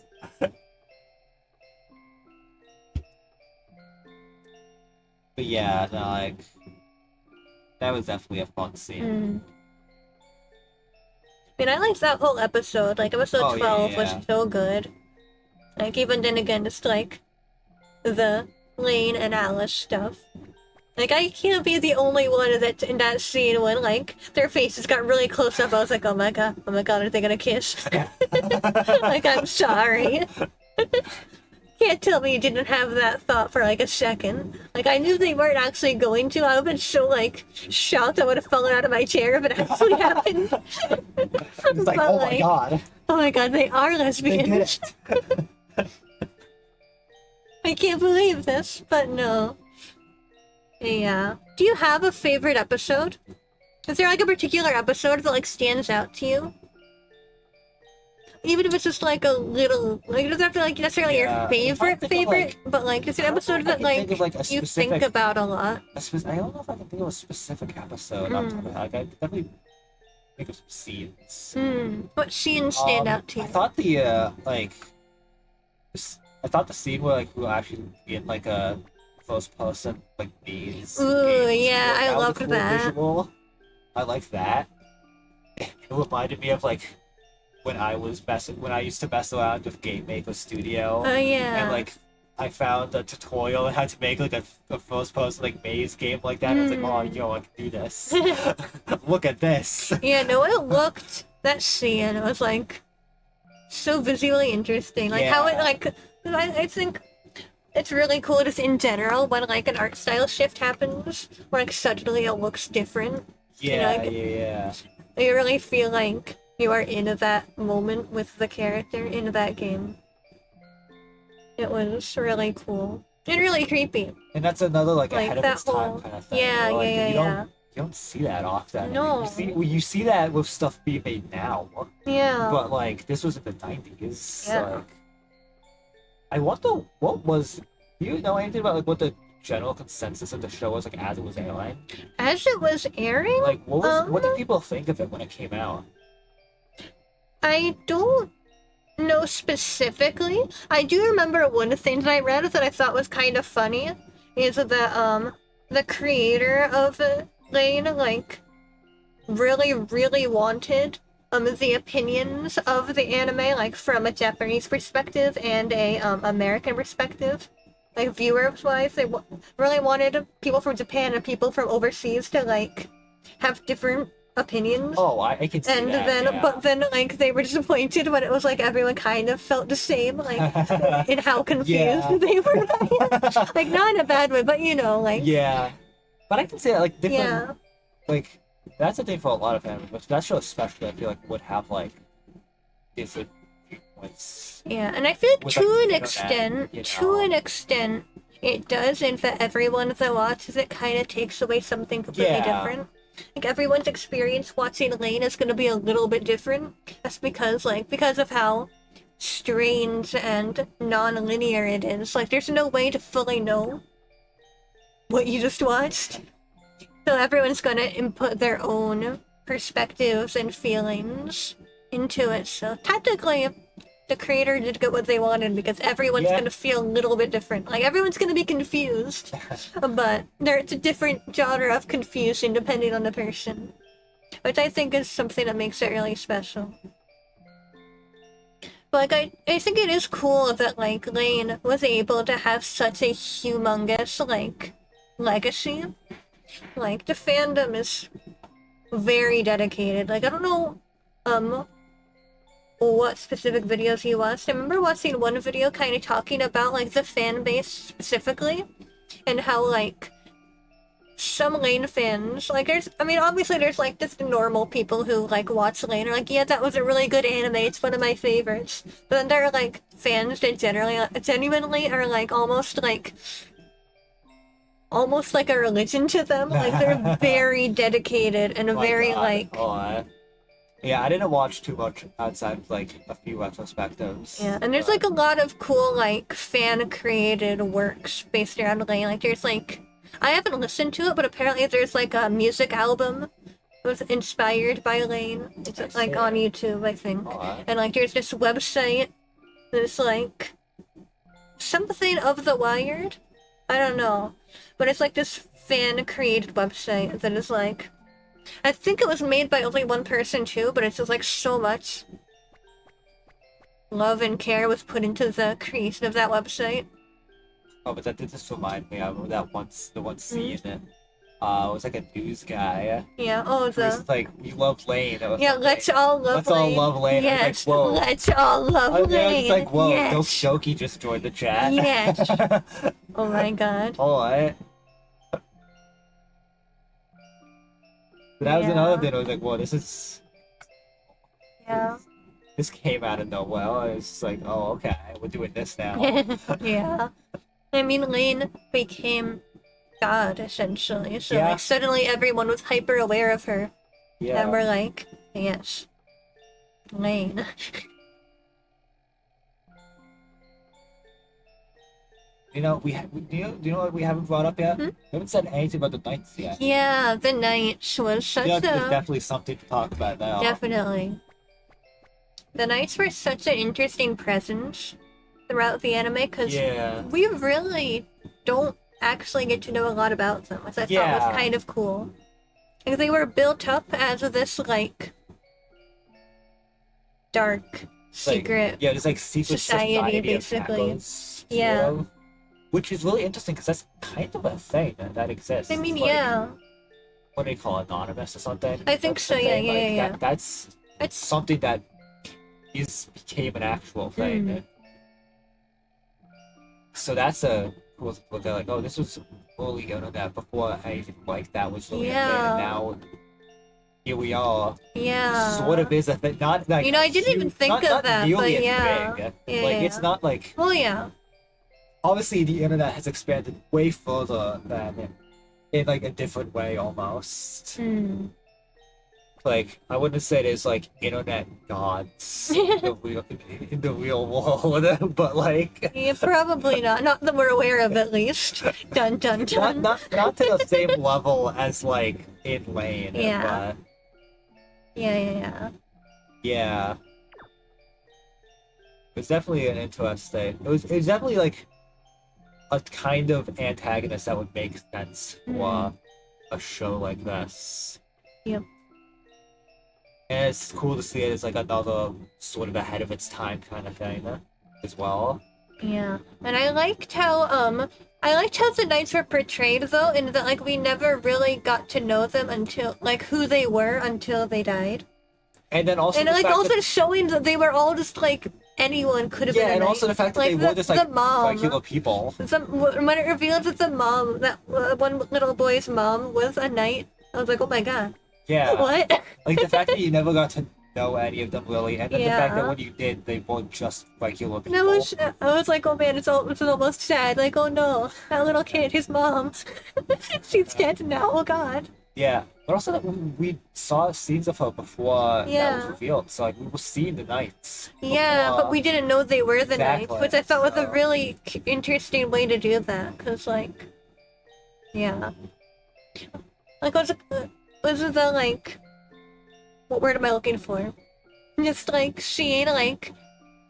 B: But yeah, no, like that was definitely a fun scene.
A: I mean, I liked that whole episode. Like, episode
B: Oh, yeah,
A: 12
B: yeah.
A: was so good. Like, even then again, just like the Lane and Alice stuff. Like, I can't be the only one that's in that scene when, like, their faces got really close up. I was like, oh my god, are they gonna kiss? Like, I'm sorry. Can't tell me you didn't have that thought for like a second. Like, I knew they weren't actually going to. I would have been so like shocked I would have fallen out of my chair if it actually happened.
B: It's like,
A: But,
B: oh my god.
A: Oh my god, they are
B: They did
A: lesbians.
B: it.
A: I can't believe this, but no. Yeah. Do you have a favorite episode? Is there like a particular episode that like stands out to you? Even if it's just like a little, like it doesn't have to like necessarily
B: Yeah,
A: your
B: I'm trying to think of,
A: favorite, but like it's an
B: I don't know
A: episode
B: if I
A: that
B: can
A: like,
B: think of, like, a
A: you think
B: specific-
A: about a lot.
B: I don't know if I can think of a specific episode. Off the top of my head. Like, I definitely think of some scenes.
A: What scenes stand out to you?
B: I thought the I thought the scene where like we were actually in like a first person like maze.
A: Ooh,
B: game
A: yeah,
B: was
A: I
B: cool. That was a
A: loved
B: cool
A: that.
B: Visual. I liked that. It reminded me of like when I used to mess around with Game Maker Studio.
A: Oh yeah.
B: And like I found a tutorial on how to make like a first person like maze game like that. I was like, oh yo, I can do this. Look at this.
A: Yeah, no, it looked, that scene, it was like so visually interesting. Like how it
B: Yeah.
A: like, I think it's really cool just in general when like an art style shift happens, where like suddenly it looks different.
B: Yeah,
A: like-
B: yeah.
A: You really feel like you are in that moment with the character in that game. It was really cool. And really creepy.
B: And that's another like
A: Like
B: ahead of
A: that
B: its time
A: whole-
B: kind of thing.
A: yeah,
B: where, like,
A: yeah,
B: you
A: yeah.
B: don't see that often. I mean,
A: No.
B: you see that with stuff being made now,
A: Yeah.
B: but like this was in the 90s.
A: Yeah.
B: Like, I wonder what was. Do you know anything about like what the general consensus of the show was like as it was airing?
A: As it was airing,
B: Like, what did people think of it when it came out?
A: I don't know specifically. I do remember one thing that I read that I thought was kind of funny is that the creator of Lain like really wanted the opinions of the anime like from a Japanese perspective and a American perspective. Like viewers wise, they really wanted people from Japan and people from overseas to like have different opinions.
B: Oh, I can see
A: And
B: that.
A: then,
B: yeah.
A: but then, like, they were disappointed when it was like everyone kind of felt the same, like, in how confused
B: Yeah.
A: they were. Like, not in a bad way, but you know, like,
B: Yeah, but I can say that like different.
A: yeah,
B: Like that's a thing for a lot of anime, but that show especially, I feel like would have like different viewpoints.
A: yeah. And I feel like
B: With,
A: to
B: like,
A: an
B: the
A: extent,
B: internet, you
A: to
B: know.
A: an extent, it does, in that everyone that watches it kind of takes away something completely
B: Yeah.
A: different. Like, everyone's experience watching Lane is going to be a little bit different. That's because, like, because of how strange and non-linear it is. Like, there's no way to fully know what you just watched. So everyone's gonna input their own perspectives and feelings into it. So technically, the creator did get what they wanted because everyone's
B: Yeah.
A: gonna feel a little bit different. Like, everyone's gonna be confused, but it's a different genre of confusion depending on the person. Which I think is something that makes it really special. But like, I think it is cool that like Lane was able to have such a humongous like legacy. Like, the fandom is very dedicated. Like, I don't know what specific videos you watched. I remember watching one video kind of talking about like the fan base specifically and how like some Lane fans, like, obviously there's like just the normal people who like watch Lane are like, yeah, that was a really good anime, it's one of my favorites. But then there are like fans that genuinely are like almost like a religion to them. Like, they're very dedicated and
B: My
A: very
B: God.
A: like,
B: Yeah, I didn't watch too much outside of, like a few retrospectives.
A: yeah. And there's like a lot of cool like fan created works based around Lane. Like, there's like, I haven't listened to it, but apparently there's like a music album that was inspired by Lane. It's like on YouTube, I think. And like there's this website that's like something of the Wired. I don't know. But it's like this fan created website that is like, I think it was made by only one person too, but it's just like so much love and care was put into the creation of that website.
B: Oh, but that did just remind me of that the one scene.
A: Mm-hmm.
B: It was like a news guy.
A: Yeah, oh,
B: He was like, "We love Lane."
A: Yeah, let's all love
B: Let's
A: Lane.
B: all love Lane.
A: Yes,
B: I was like, whoa.
A: let's all love
B: I
A: Lane.
B: was like, whoa,
A: yes.
B: Dope Shoki just joined the chat.
A: Yes. Oh my god.
B: Alright. But that was
A: Yeah.
B: another thing. I was like, whoa, this is.
A: Yeah.
B: This came out of nowhere. I was just like, oh, okay, we're doing this now.
A: Yeah. I mean, Lane became God, essentially. So,
B: Yeah.
A: like, suddenly everyone was hyper aware of her.
B: Yeah.
A: And we're like, yes. Lane.
B: You know, do you know what we haven't brought up yet?
A: Hmm?
B: We haven't said anything about the Knights yet.
A: Yeah, the Knights was such
B: Yeah, there's
A: a...
B: definitely something to talk about now.
A: Definitely. The Knights were such an interesting presence throughout the anime, because
B: Yeah.
A: we really don't actually get to know a lot about them, which I thought
B: Yeah.
A: was kind of cool. Like, they were built up as this, like, dark, secret...
B: Yeah, there's like secret
A: society,
B: of
A: basically.
B: hackers,
A: Yeah.
B: sort of, which is really interesting because that's kind of a thing that exists.
A: I mean,
B: It's like,
A: yeah.
B: What do you call it, anonymous or something?
A: I think
B: That's
A: so,
B: the
A: yeah,
B: thing,
A: yeah,
B: like,
A: yeah.
B: That's
A: It's...
B: something that became an actual thing.
A: Mm.
B: So that's a cool to look at. Like, oh, this was fully out of that before anything like that was really a thing,
A: Yeah.
B: and now here we are.
A: Yeah.
B: Sort of is a thing. Not like
A: You know, I didn't even think
B: not,
A: of
B: not
A: that,
B: nearly
A: but
B: as
A: yeah.
B: big.
A: Yeah,
B: Like
A: yeah.
B: it's not like
A: Well, yeah.
B: obviously the internet has expanded way further than in like a different way almost. Like I wouldn't say there's like internet gods in the real world, but like
A: Yeah, probably not. Not that we're aware of, at least. Dun dun dun.
B: not to the same level as like in Lane.
A: Yeah.
B: But
A: Yeah.
B: yeah. It's definitely an interesting. It was definitely like a kind of antagonist that would make sense for a show like this.
A: Yep.
B: And it's cool to see it as like another sort of ahead of its time kind of thing as well.
A: Yeah. And I liked how the knights were portrayed though, in that like we never really got to know them until like who they were until they died.
B: And then also
A: and
B: the
A: like
B: fact
A: also
B: that,
A: showing that they were all just like anyone could have been.
B: yeah, and
A: a
B: also
A: knight.
B: the fact that
A: like
B: they were just like
A: the mom,
B: regular people.
A: When it revealed that the mom, that one little boy's mom was a knight, I was like, oh my god.
B: Yeah.
A: What?
B: Like the fact that you never got to know any of them really, and then the fact that
A: Yeah.
B: when you did, they were just regular people.
A: And I was like, oh man, it's almost sad. Like, oh no, that little kid, his mom, she's dead now. Oh god.
B: Yeah, but also that we saw scenes of her before that
A: Yeah.
B: was revealed, so like we were seeing the knights.
A: Yeah,
B: before-
A: but we didn't know they were the
B: Exactly,
A: knights, which I thought was a
B: so-
A: really interesting way to do that. Cause like, yeah, like was it the like, what word am I looking for? Just like seeing like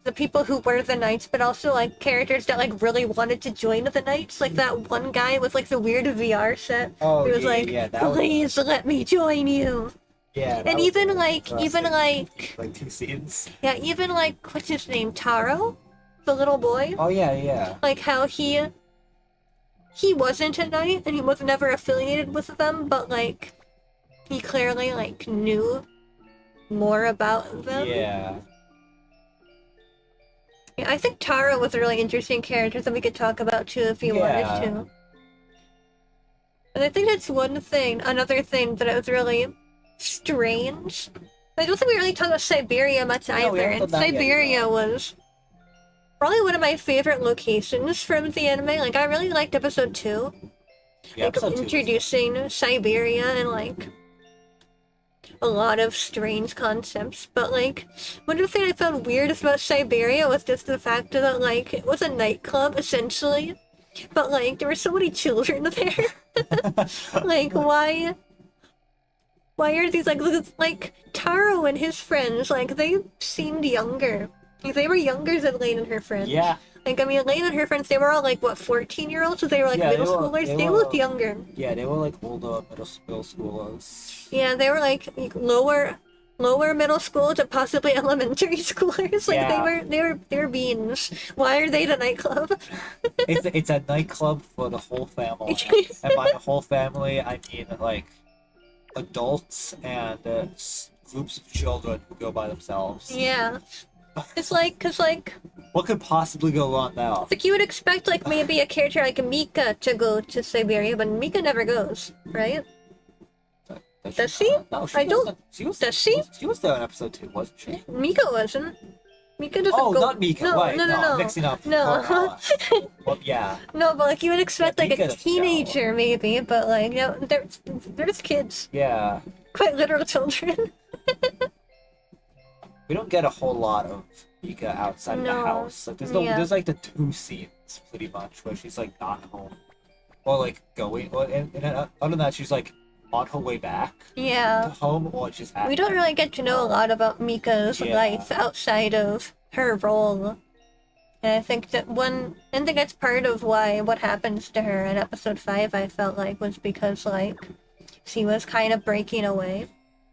A: the people who were the knights, but also like characters that like really wanted to join the knights. Like that one guy with like the weird VR set.
B: Oh,
A: He was
B: yeah,
A: like,
B: yeah, that was-
A: please let me join you.
B: Yeah, that
A: And
B: was
A: even
B: really
A: like
B: interesting. Like two scenes.
A: yeah, even like what's his name, Taro, the little boy.
B: Oh yeah.
A: Like how he wasn't a knight and he was never affiliated with them, but like he clearly like knew more about them.
B: Yeah.
A: Yeah, I think Taro was a really interesting character that we could talk about too if you wanted
B: Yeah.
A: to. And I think that's another thing that was really strange. I don't think we really talked about Siberia much
B: No, we
A: either,
B: haven't
A: and
B: done that yet,
A: Siberia
B: no.
A: was probably one of my favorite locations from the anime. Like, I really liked episode 2.
B: Yeah,
A: Like,
B: episode 2 was-
A: introducing Siberia and, like, a lot of strange concepts. But, like, one of the things I found weirdest about Siberia was just the fact that, like, it was a nightclub, essentially. But, like, there were so many children there. Like, why are these, like, Taro and his friends, like, they seemed younger. Like, they were younger than Lain and her friends.
B: Yeah,
A: Like, I mean, Lain and her friends, they were all, like, what, 14-year-olds? So they were, like,
B: Yeah,
A: middle
B: they were-
A: schoolers?
B: they
A: They
B: were-
A: looked younger.
B: yeah, they were like older middle schoolers.
A: Yeah, they were, like lower middle school to possibly elementary schoolers. Like,
B: Yeah.
A: they were beans. Why are they at a nightclub?
B: It's a nightclub for the whole family, and by the whole family I mean like adults and groups of children who go by themselves.
A: Yeah. It's like, 'cause, like,
B: What could possibly go wrong now?
A: like, you would expect, like, maybe a character like Mika to go to Siberia, but Mika never goes, right? Does she?
B: No,
A: I don't-
B: wasn't. She was.
A: Does she?
B: She was there in episode 2, wasn't she?
A: Mika wasn't. Mika doesn't
B: Oh,
A: go.
B: not Mika.
A: No,
B: right?
A: no, no, no.
B: Mixing up.
A: No.
B: Well, yeah.
A: No, but like you would expect
B: Yeah,
A: like a
B: Mika doesn't
A: teenager maybe, but like no, they're just kids,
B: Yeah.
A: quite literal children.
B: We don't get a whole lot of Mika outside of the
A: No.
B: house. Like,
A: Yeah.
B: there's like the 2 scenes pretty much where she's like not home, or like going, or and other than that she's like on her way back to
A: Yeah,
B: home, or just at
A: we don't really get to know a lot about Mika's
B: Yeah.
A: life outside of her role, and I think that's part of why what happens to her in episode 5 I felt like was because like she was kind of breaking away.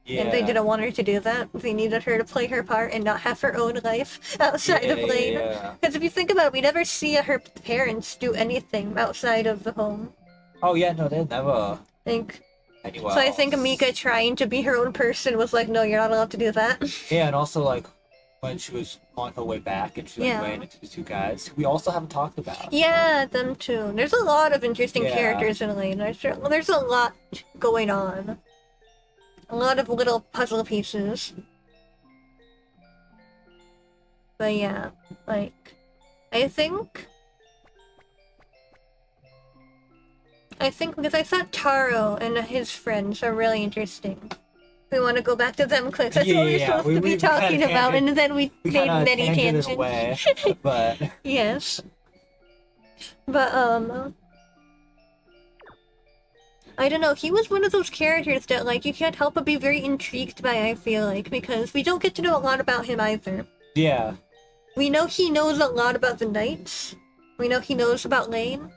B: Yeah.
A: And they didn't want her to do that. They needed her to play her part and not have her own life outside of Lane.
B: Yeah.
A: Because if you think about it, we never see her parents do anything outside of the home.
B: Oh yeah, no, they never
A: Think.
B: anywhere
A: So I think
B: else.
A: Mika trying to be her own person was like, no, you're not allowed to do that.
B: Yeah, and also like when she was on her way back and she like
A: Yeah.
B: ran into the 2 guys who we also haven't talked about.
A: Yeah, them too. There's a lot of interesting
B: Yeah.
A: characters in Lane. There's a lot going on. A lot of little puzzle pieces. But yeah, like, I think I think because I thought Taro and his friends are really interesting. We want to go back to them quick. That's what we're supposed to be talking about, and then we made many tangents.
B: Away, but
A: yes. But I don't know, he was one of those characters that, like, you can't help but be very intrigued by, I feel like, because we don't get to know a lot about him either.
B: Yeah.
A: We know he knows a lot about the Knights. We know he knows about Lain.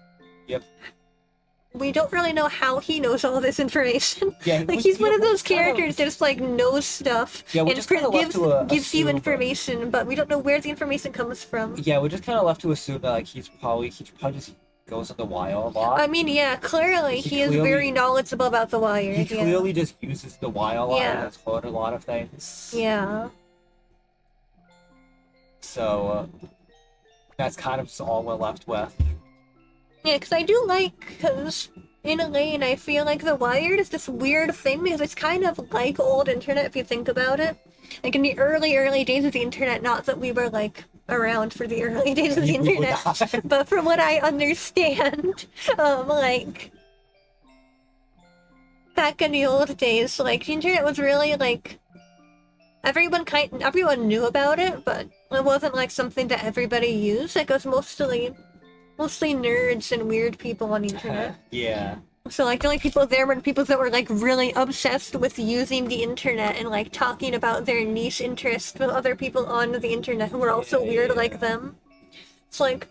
B: Yep.
A: We don't really know how he knows all this information.
B: Yeah,
A: like, he's one of those characters that just, like, knows stuff and gives you information, but we don't know where the information comes from.
B: Yeah, we're just kind of left to assume that, like, he probably just goes on the wire a lot.
A: I mean, yeah, clearly he is very knowledgeable about the wire.
B: He clearly just uses the wire a lot and has heard a lot of things.
A: Yeah.
B: So, that's kind of just all we're left with.
A: Yeah, because I do because in Lain, I feel like the Wired is this weird thing because it's kind of like old internet if you think about it. Like in the early days of the internet, not that we were like around for the early days of the internet, but from what I understand, like back in the old days, like the internet was really like everyone knew about it, but it wasn't like something that everybody used. Like it was mostly nerds and weird people on the internet.
B: Yeah.
A: So, like, the only people there were people that were, like, really obsessed with using the internet and, like, talking about their niche interests with other people on the internet who were also weird like them. It's like,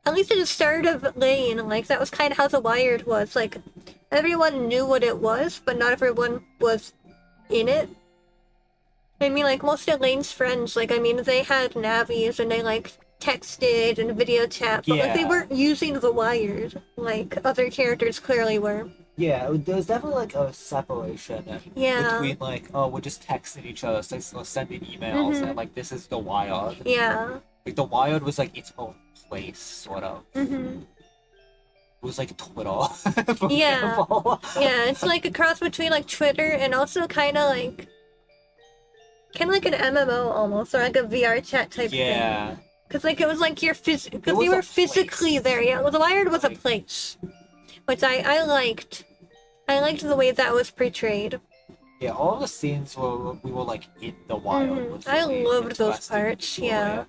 A: at least at the start of Lain, like, that was kind of how the Wired was. Like, everyone knew what it was, but not everyone was in it. I mean, like, most of Lane's friends, like, I mean, they had navies and they, like, texted and video chat, but like they weren't using the Wired like other characters clearly were.
B: Yeah, there was definitely like a separation between like, oh, we're just texting each other, so sending emails, and like this is the Wired.
A: Yeah.
B: Like the Wired was like its own place, sort of. It was like Twitter.
A: Yeah. Yeah, it's like a cross between like Twitter and also kind of like an MMO almost, or like a VR chat type thing. Yeah. Because, like, it was like because you were physically there. Yeah, well, the Wired was a place. Which I liked. I liked the way that was portrayed.
B: Yeah, all the scenes where we were, like, in the Wild.
A: I loved those parts, yeah.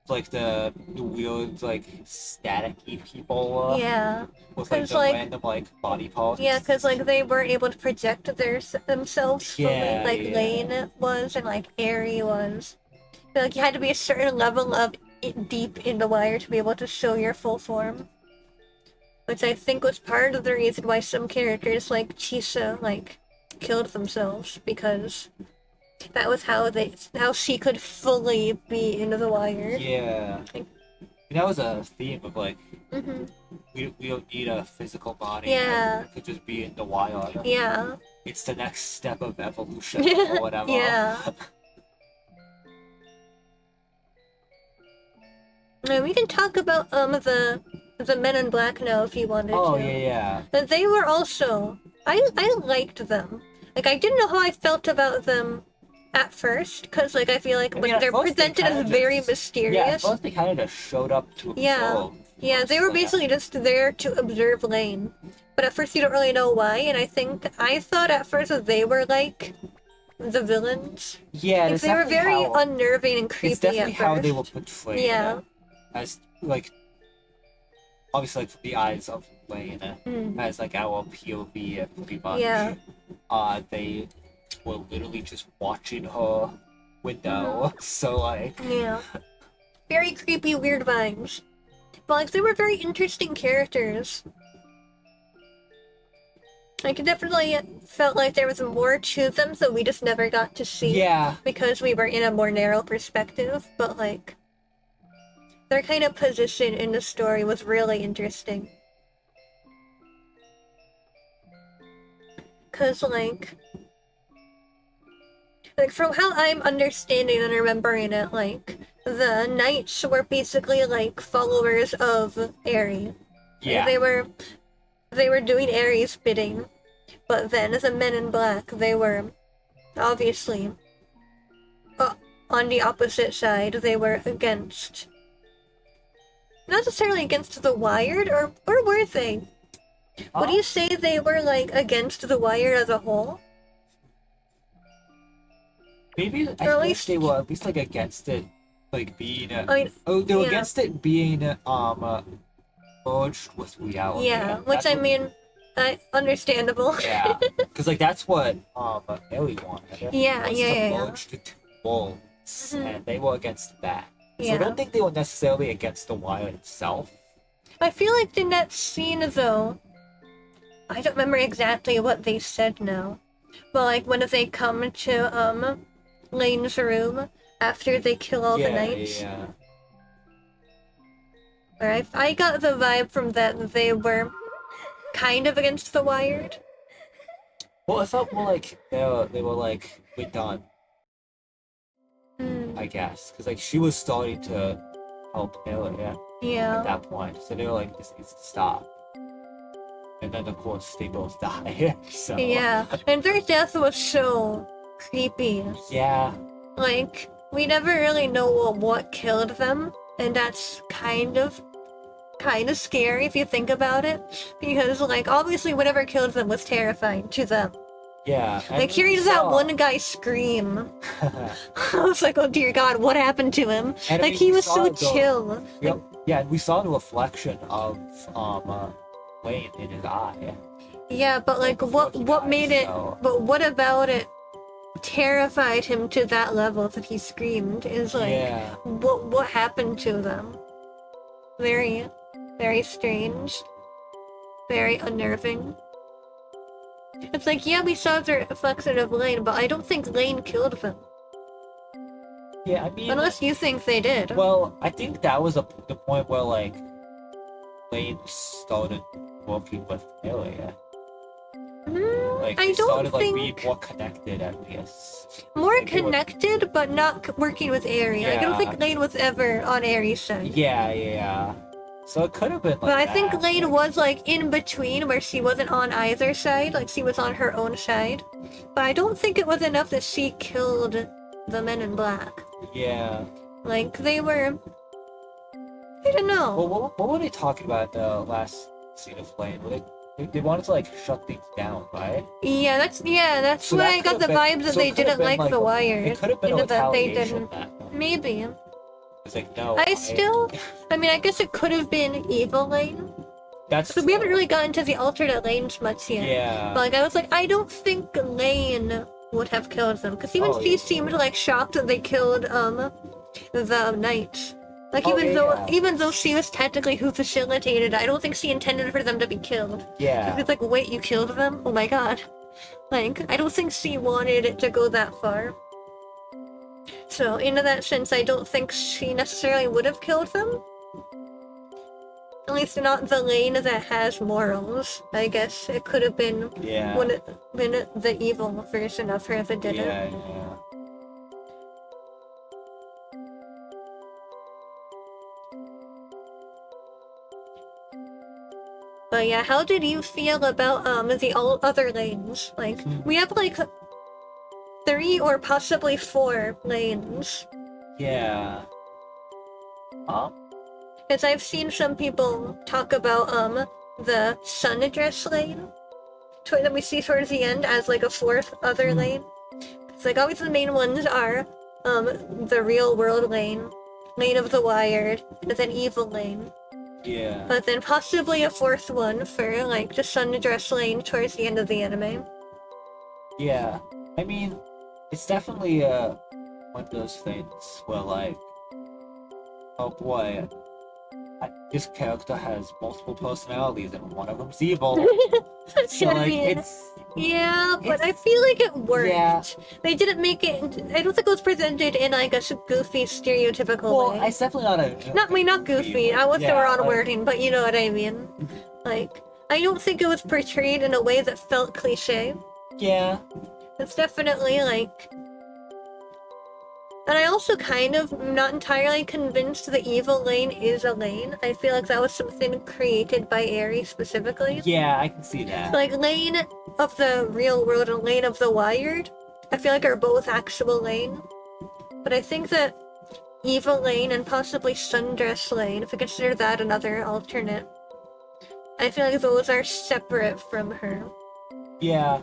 B: Like, the weird, like, static-y people.
A: Yeah.
B: With, like, the random, like, body parts.
A: Yeah, because, like, they weren't able to project themselves fully, like Lain was and, like, Aerie was. Like, you had to be a certain level of deep in the Wire to be able to show your full form. Which I think was part of the reason why some characters like Chisa, like, killed themselves, because that was how she could fully be into the Wire.
B: Yeah. That was a theme of, like, we don't need a physical body.
A: Yeah.
B: We could just be in the Wire.
A: Yeah.
B: It's the next step of evolution or whatever.
A: Yeah. We can talk about the Men in Black now if you wanted to.
B: Oh yeah.
A: But they were also I liked them. Like I didn't know how I felt about them at first, because like I feel like they're presented as very mysterious.
B: Yeah, at first they kind of just showed up to observe.
A: Yeah, they were basically just there to observe Lain. But at first you don't really know why, and I thought at first that they were like the villains.
B: Yeah,
A: like, they were very unnerving and creepy.
B: It's definitely
A: at first.
B: how they were portrayed.
A: Yeah.
B: As like obviously like from the eyes of Lain, as like our POV pretty much.
A: Yeah.
B: They were literally just watching her window. So like
A: very creepy, weird vibes. But like they were very interesting characters. I definitely felt like there was more to them that we just never got to see.
B: Yeah.
A: Because we were in a more narrow perspective, but like their kind of position in the story was really interesting. Cause like from how I'm understanding and remembering it, like the Knights were basically like followers of Aerie.
B: Yeah.
A: They were doing Aerie's bidding, but then as the Men in Black, they were obviously on the opposite side. They were against not necessarily against the Wired, or were they? Would you say they were like against the Wired as a whole?
B: Maybe I
A: Or at
B: think
A: least-
B: they were at least like against it, like being.
A: I mean,
B: they were
A: yeah.
B: against it being merged with reality.
A: Yeah,
B: and
A: which
B: that's
A: I
B: what-
A: mean, understandable.
B: Yeah, because like that's what Ellie wanted.
A: Yeah,
B: was
A: yeah,
B: to
A: yeah.
B: merge the two worlds,
A: Mhm.
B: and they were against that. So I
A: Yeah.
B: don't think they were necessarily against the Wild itself.
A: I feel like in that scene though, I don't remember exactly what they said now, but like when they come to Lane's room after they kill all the knights,
B: Yeah.
A: or I got the vibe from that they were kind of against the Wired.
B: Well, I felt more like they were like, we're done,
A: Hmm.
B: I guess, because like she was starting to help Ellie at
A: Yeah.
B: that point, so they were like, this needs to stop. And then of course they both die. So
A: Yeah, and their death was so creepy.
B: yeah.
A: Like, we never really know what killed them, and that's kind of scary if you think about it, because like obviously whatever killed them was terrifying to them.
B: Yeah. and
A: Like hearing
B: we
A: that
B: saw-
A: one guy scream, I was like, oh dear God, what happened to him?
B: And I
A: Like
B: mean,
A: he
B: we
A: was
B: saw
A: so
B: the-
A: chill.
B: Yep. Yeah, and we saw the reflection of Lane in his eye.
A: Yeah, but like
B: before he
A: what
B: died,
A: made it?
B: so-
A: But what about it terrified him to that level that he screamed? Is like
B: Yeah.
A: what happened to them? Very, very strange. Very unnerving. It's like, yeah, we saw the reflection of Lane, but I don't think Lane killed them.
B: Yeah, I mean,
A: Unless you think they did.
B: well, I think that was the point where like Lane started working with Ellie. Like
A: I
B: they
A: don't
B: started like being
A: think-
B: more connected at least.
A: More
B: Like, they were-
A: connected, but not working with Aerie. I don't
B: Yeah.
A: think Lane was ever on Aerie's side.
B: Yeah. So it could have been like
A: But I think
B: that,
A: Lane
B: like-
A: was like in between where she wasn't on either side, like she was on her own side. But I don't think it was enough that she killed the men in black.
B: Yeah.
A: Like they were, I don't know.
B: Well, what were they talking about in the last scene of Lane? Were they wanted to like shut things down, right?
A: Yeah, that's
B: So
A: what
B: that
A: I got
B: could've
A: the
B: been-
A: vibe that
B: so it
A: they
B: could've
A: didn't
B: been,
A: like the Wired.
B: It could have been a
A: and that they
B: retaliation.
A: didn't.
B: That
A: Maybe.
B: it's like no.
A: I mean, I guess it could have been Evil Lane.
B: That's
A: So we haven't really gotten to the alternate lanes much yet.
B: Yeah.
A: But like, I was like, I don't think Lane would have killed them, because even
B: Oh,
A: she
B: yeah.
A: seemed like shocked that they killed the knights. Like
B: Oh,
A: even though she was technically who facilitated, I don't think she intended for them to be killed.
B: Yeah.
A: It's like, wait, you killed them? Oh my God. Like, I don't think she wanted it to go that far. So, in that sense, I don't think she necessarily would have killed them. At least not the Lane that has morals. I guess it could have been
B: Yeah.
A: been the evil version of her that did it.
B: Yeah.
A: But yeah, how did you feel about the other lanes? Like, we have like 3 or possibly 4 lanes.
B: Yeah.
A: Because I've seen some people talk about the sun dress lane that we see towards the end as like a 4th other lane. It's like obviously the main ones are the real world lane, Lane of the Wired, and then Evil Lane.
B: Yeah.
A: But then possibly a 4th one for like the sun dress lane towards the end of the anime.
B: Yeah. I mean, it's definitely one of those things where like, oh boy, this character has multiple personalities and one of them's evil. So
A: I
B: like,
A: mean,
B: it's
A: yeah, but
B: it's-
A: I feel like it worked.
B: Yeah.
A: They didn't make it. I don't think it was presented in like a goofy, stereotypical
B: well,
A: way.
B: it's definitely not a.
A: Not not goofy. I was the
B: Yeah,
A: wrong
B: like-
A: wording, but you know what I mean. Like, I don't think it was portrayed in a way that felt cliche.
B: Yeah.
A: It's definitely like. And I also kind of am not entirely convinced the evil lane is a lane. I feel like that was something created by Aerie specifically.
B: Yeah, I can see that.
A: Like, Lane of the real world and Lane of the Wired, I feel like are both actual Lane. But I think that Evil Lane and possibly Sundress Lane, if we consider that another alternate. I feel like those are separate from her.
B: Yeah. I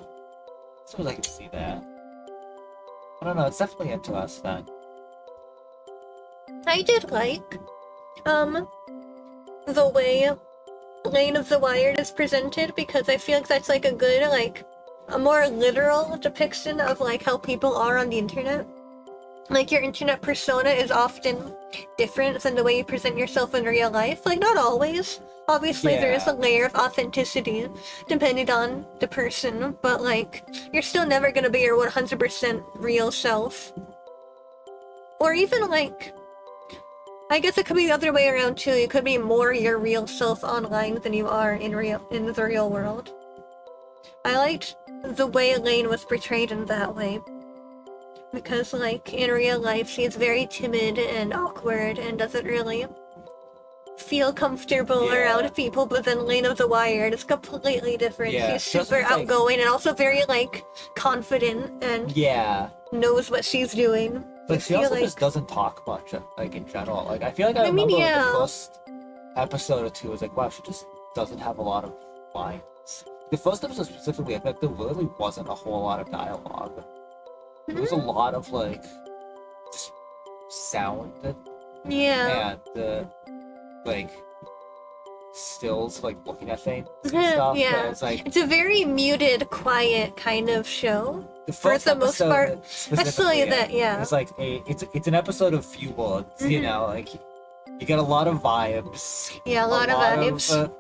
B: suppose I can see that. I don't know, it's definitely interesting.
A: I did like, the way Lane of the Wired is presented, because I feel like that's like a good, like, a more literal depiction of like how people are on the internet. Like, your internet persona is often different than the way you present yourself in real life. Like, not always. Obviously, there is a layer of authenticity depending on the person, but like, you're still never gonna be your 100% real self. Or even like, I guess it could be the other way around too. You could be more your real self online than you are in the real world. I liked the way Lane was portrayed in that way. Because, like, in real life, she's very timid and awkward and doesn't really feel comfortable around people, but then Lane of the Wired is completely different. She's super outgoing and also very, like, confident and knows what she's doing.
B: Like, she also just doesn't talk much, like, in general. Like, I feel like I remember like, the first episode or two was like, wow, she just doesn't have a lot of lines. The first episode specifically, I think there really wasn't a whole lot of dialogue. There was a lot of, like, just sound. And, like, stills, like, looking at things and stuff.
A: Yeah.
B: It's, like,
A: it's a very muted, quiet kind of show.
B: For the most part.
A: Especially that,
B: It's like, it's an episode of few words, you know? Like, you get a lot of vibes.
A: Yeah, a lot of vibes.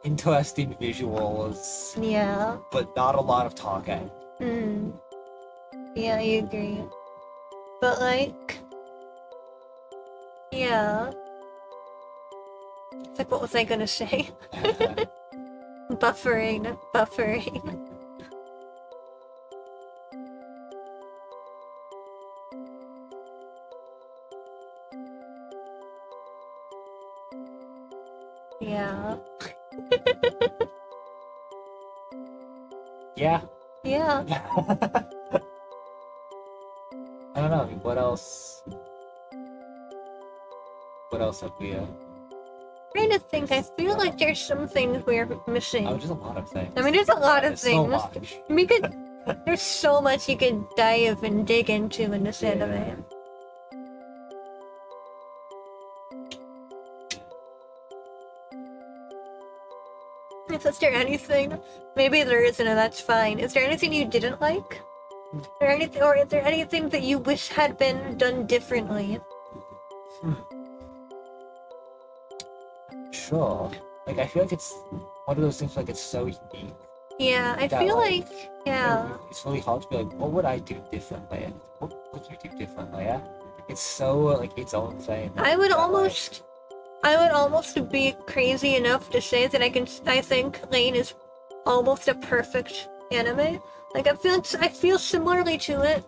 B: Interesting visuals.
A: Yeah.
B: But not a lot of talking.
A: Yeah, I agree. But, like, yeah. It's like, what was I gonna say? Buffering. Yeah. Yeah.
B: I don't know. I mean, what else? What else have we?
A: Trying to think. I feel like there's some things we're missing.
B: Oh, there's a lot of things.
A: I mean, there's a lot of things.
B: So much.
A: We could. There's so much you could dive and dig into in this anime. Is there anything? Maybe there isn't, and that's fine. Is there anything you didn't like? Or is there anything that you wish had been done differently?
B: Sure. Like, I feel like it's one of those things, like, it's so unique.
A: Yeah, I feel like,
B: it's really hard to be like, what would I do differently? What would you do differently? Yeah? It's so, like, its own thing.
A: I would almost be crazy enough to say that I think Lain is almost a perfect anime. Like, I feel similarly to it.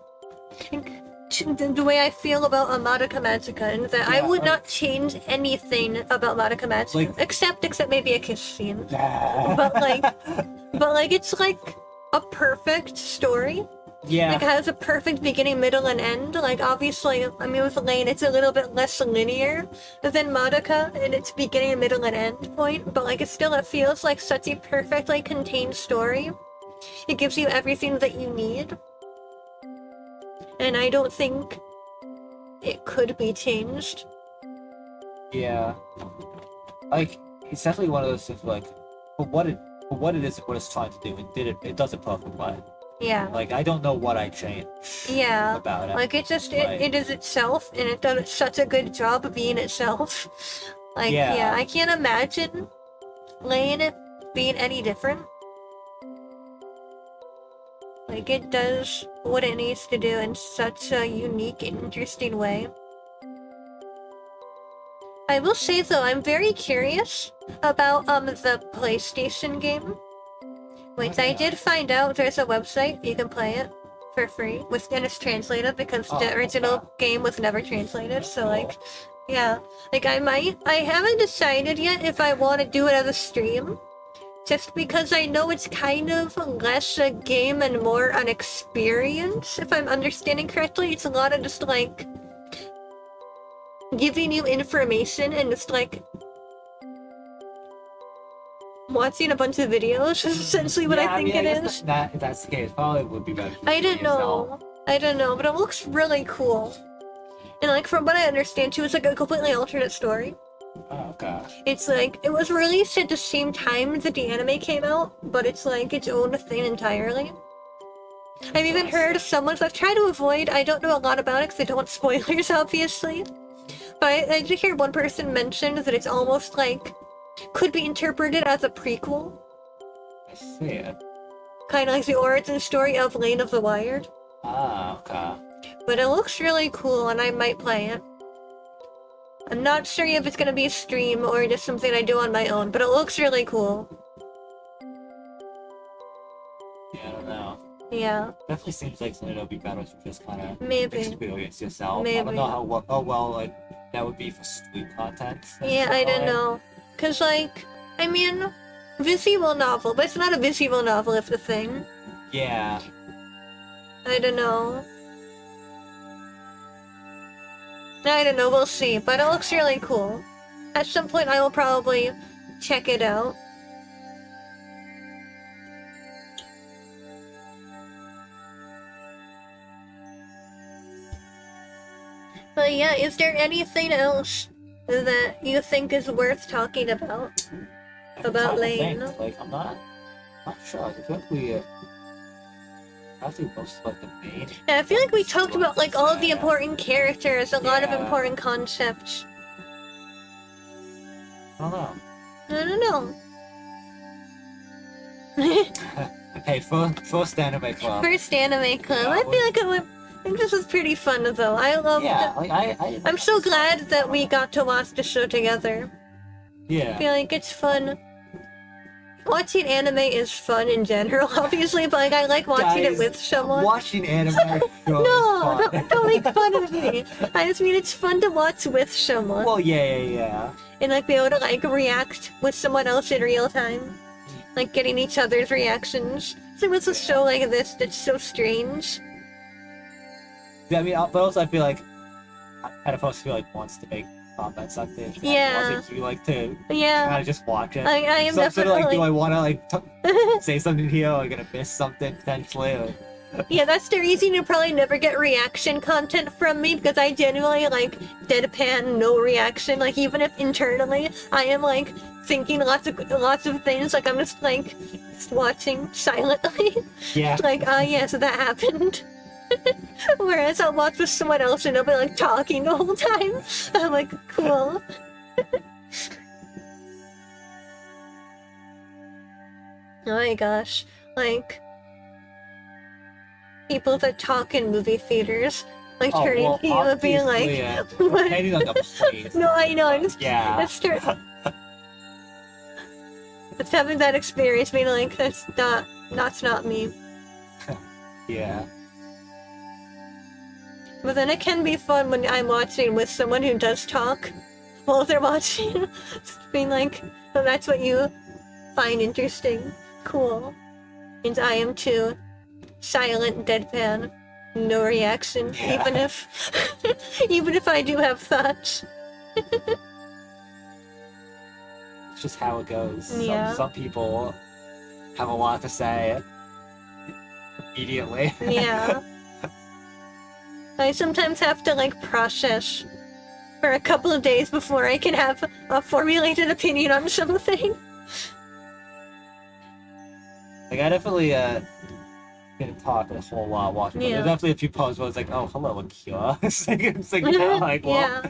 A: The way I feel about Madoka Magica, and that I would not change anything about Madoka Magica, like, except maybe a kiss scene. but like it's like a perfect story.
B: Yeah.
A: Like, it has a perfect beginning, middle, and end. Like, obviously, I mean, with Lain, it's a little bit less linear than Madoka in its beginning, middle, and end point, but like, it feels like such a perfectly contained story. It gives you everything that you need. And I don't think it could be changed.
B: Yeah. Like, it's definitely one of those things where, like, for what it is, what it's trying to do, it does it perfectly.
A: Yeah.
B: Like, I don't know what I change about it.
A: Like, it is itself, and it does such a good job of being itself. Like, I can't imagine Lain being any different. Like, it does what it needs to do in such a unique and interesting way. I will say, though, I'm very curious about the PlayStation game. Which I did find out there's a website you can play it for free, and it's translated because the original game was never translated, so like, yeah. Like, I haven't decided yet if I want to do it as a stream, just because I know it's kind of less a game and more an experience, if I'm understanding correctly. It's a lot of just like giving you information and just like watching a bunch of videos is essentially what I think it is.
B: If that's the case, probably would be better.
A: I don't know. I don't know, but it looks really cool. And like from what I understand too, it's like a completely alternate story.
B: Oh gosh.
A: It's like it was released at the same time that the anime came out, but it's like its own thing entirely. I've even heard of someone, so I've tried to avoid, I don't know a lot about it because I don't want spoilers obviously. But I did hear one person mention that it's almost like could be interpreted as a prequel.
B: I see it.
A: Kind of like the origin story of Lane of the Wired.
B: Ah, okay.
A: But it looks really cool and I might play it. I'm not sure if it's gonna be a stream or just something I do on my own, but it looks really cool.
B: Yeah, I don't know.
A: Yeah.
B: Definitely seems like something that would be better to just kind of
A: Maybe.
B: experience yourself.
A: Maybe.
B: I don't know how well like that would be for stream content.
A: Yeah, I don't know. Cause like, I mean, visual novel, but it's not a visual novel if the thing.
B: Yeah.
A: I don't know. I don't know, we'll see, but it looks really cool. At some point I will probably check it out. But yeah, is there anything else that you think is worth talking about? About Lain?
B: Like, I'm not sure. I feel like we I think most of like the main.
A: Yeah, I feel like we talked about like all of the important characters, a lot of important concepts.
B: I don't know.
A: I don't know.
B: Hey, first anime club.
A: First anime club.
B: Yeah,
A: I feel like it would. I think this was pretty fun though. I love.
B: Yeah, like
A: I'm so glad that we got to watch the show together.
B: Yeah.
A: I feel like it's fun. Watching anime is fun in general, obviously, but like I like watching it with someone.
B: Watching anime shows
A: No,
B: is fun.
A: don't make fun of me. I just mean it's fun to watch with someone.
B: Well, yeah.
A: And like be able to like react with someone else in real time. Like getting each other's reactions. So with a show like this that's so strange.
B: Yeah, I mean, but also I feel like I kind of also feel like wants to make comments on things.
A: Yeah.
B: Also, you like to
A: Yeah.
B: kind of just watch it.
A: I am
B: so,
A: definitely.
B: Sort of like, do I want to like say something here? Or am I gonna miss something potentially? Or...
A: Yeah, that's the reason you probably never get reaction content from me, because I genuinely like deadpan, no reaction. Like even if internally I am like thinking lots of things, like I'm just like watching silently.
B: Yeah.
A: Like yeah, so that happened. Whereas I'll watch with someone else and they'll be like talking the whole time. I'm like, cool. Oh my gosh, like people that talk in movie theaters, like turning to you and being like, what?
B: Depending on the place.
A: No, I know, I just
B: Yeah.
A: It's having that experience, being like, that's not me.
B: Yeah.
A: But then it can be fun when I'm watching with someone who does talk while they're watching. Being like, oh, that's what you find interesting. Cool. And I am too. Silent, deadpan, no reaction,
B: Yeah.
A: even if I do have thoughts.
B: It's just how it goes.
A: Yeah.
B: Some people have a lot to say immediately.
A: Yeah. I sometimes have to like process for a couple of days before I can have a formulated opinion on something.
B: Like I definitely didn't talk a whole lot watching, but
A: Yeah.
B: there's definitely a few posts where it's like, oh, hello, Akira. It's like yeah, like, well,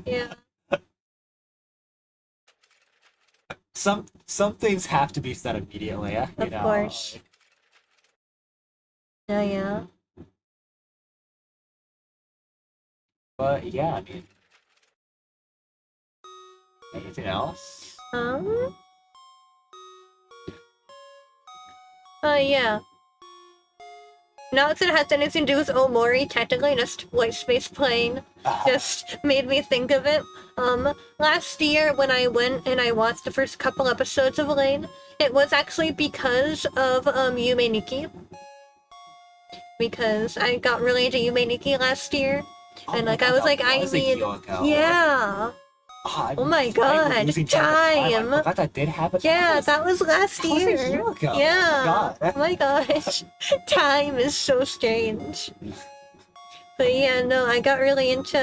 A: Yeah.
B: some things have to be said immediately, you
A: Of
B: know.
A: course. Yeah.
B: But yeah, I mean, anything else?
A: Yeah. Not that it has anything to do with Omori, technically, just white space playing just made me think of it. Last year when I went and I watched the first couple episodes of Lain, it was actually because of Yume Nikki. Because I got really into Yume Nikki last year, And like I was like, I need, yeah. Oh my god, time!
B: I forgot that did happen.
A: Yeah, that was last
B: that was a
A: year.
B: year ago.
A: Yeah.
B: Oh
A: Oh my gosh, time is so strange. But yeah, no, I got really into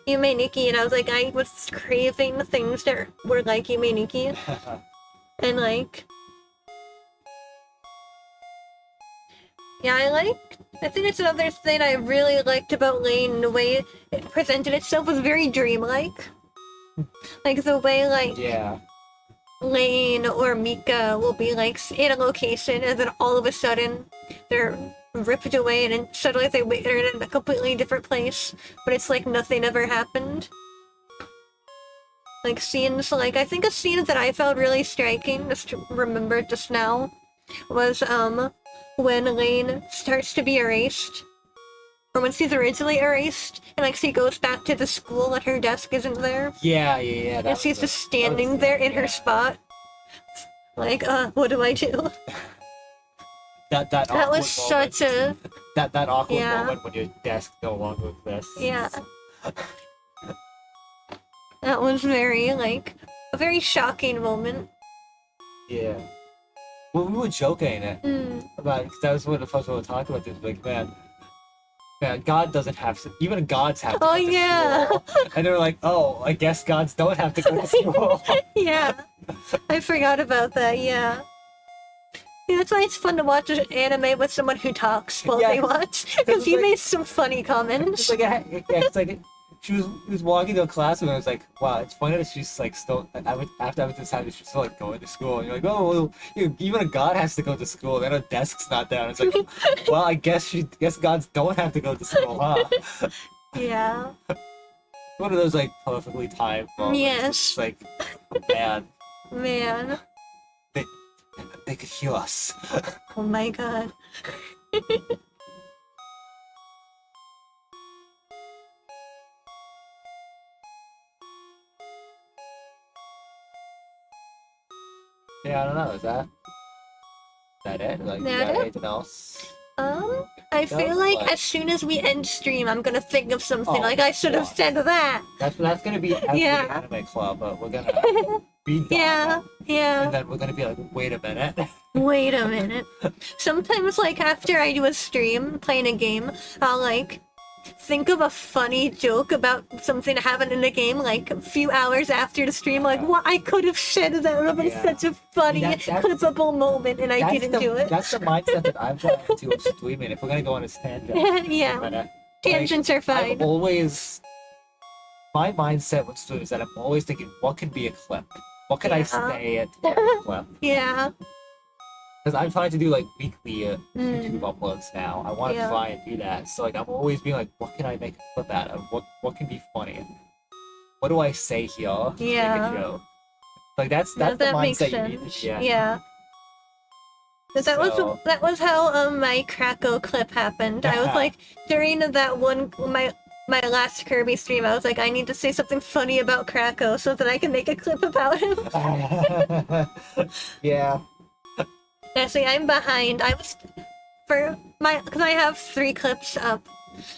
A: Yume Nikki, and I was like, I was craving things that were like Yume Nikki, and like, yeah, I think it's another thing I really liked about Lain. The way it presented itself was very dreamlike. Like the way like
B: Yeah.
A: Lain or Mika will be like in a location, and then all of a sudden they're ripped away, and then suddenly they're in a completely different place, but it's like nothing ever happened. Like scenes, like I think a scene that I found really striking, just remembered just now, was when Lain starts to be erased, or when she's originally erased, and like she goes back to the school and her desk isn't there.
B: Yeah.
A: And she's just standing there in her spot. Like, what do I do? That was such a...
B: That awkward moment when your desk no longer exists.
A: Yeah. That was very, like, a very shocking moment.
B: Yeah. Well, we were joking about, because that was one of the first we were talking about this, like, man, God doesn't have to, even gods have to go to school. And they were like, oh, I guess gods don't have to go to school.
A: Yeah. I forgot about that, yeah. Yeah, that's why it's fun to watch an anime with someone who talks while they watch, because you made some funny comments.
B: It's like she was walking to a classroom and I was like, wow, it's funny that she's like still, after everything this happened, she's still like going to school. And you're like, oh, well, even a god has to go to school, then her desk's not there. And it's like, well, I guess gods don't have to go to school, huh?
A: Yeah.
B: One of those like perfectly timed moments.
A: Yes.
B: It's like, man.
A: Man.
B: They could heal us.
A: Oh my god.
B: Yeah, I don't know. Is that it? Like, you got anything else?
A: I feel like as soon as we end stream, I'm gonna think of something. Like I should have said that.
B: That's gonna be at the anime club, but we're gonna be done.
A: Yeah.
B: And then we're gonna be like, wait a minute.
A: Wait a minute. Sometimes, like after I do a stream playing a game, I'll like think of a funny joke about something that happened in the game, like a few hours after the stream. Like, what I could have said that would have been such a funny, clippable moment, and I didn't do it.
B: That's the mindset that I've got into streaming. If we're gonna go on a tangent,
A: yeah, tangents are fine.
B: I've always, my mindset with streaming is that I'm always thinking, what can be a clip? What can I say at a clip?
A: Yeah.
B: Because I'm trying to do like weekly YouTube uploads now. I want to try and do that. So like I'm always being like, what can I make a clip out of? What can be funny? What do I say here to make a joke? Like that's the mindset you need to be in.
A: Yeah. That was how my Krakow clip happened. I was like during that one my last Kirby stream, I was like, I need to say something funny about Krakow so that I can make a clip about him.
B: Yeah.
A: Actually, I'm behind. Because I have 3 clips up,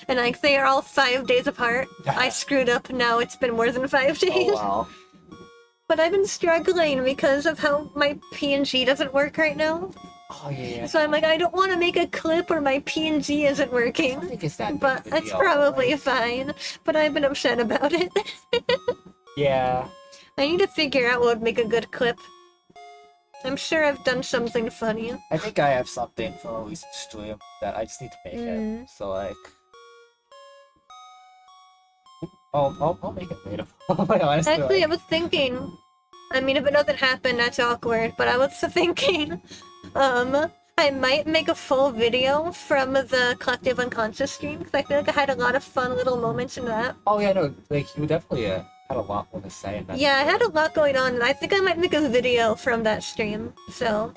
A: and like they are all 5 days apart. I screwed up. Now it's been more than 5 days.
B: Oh wow.
A: But I've been struggling because of how my PNG doesn't work right now.
B: Oh yeah.
A: So I'm like, I don't want to make a clip where my PNG isn't working.
B: I think it's that.
A: But it's probably fine. But I've been upset about it.
B: Yeah.
A: I need to figure out what would make a good clip. I'm sure I've done something funny.
B: I think I have something for a recent stream that I just need to make it. So like, I'll make it later.
A: Actually, I was thinking. I mean, if it doesn't happen, that's awkward. But I was thinking, I might make a full video from the Collective Unconscious stream because I feel like I had a lot of fun little moments in that.
B: Oh yeah, no, like you definitely had a lot more to say in that.
A: Yeah, I had a lot going on, and I think I might make a video from that stream. So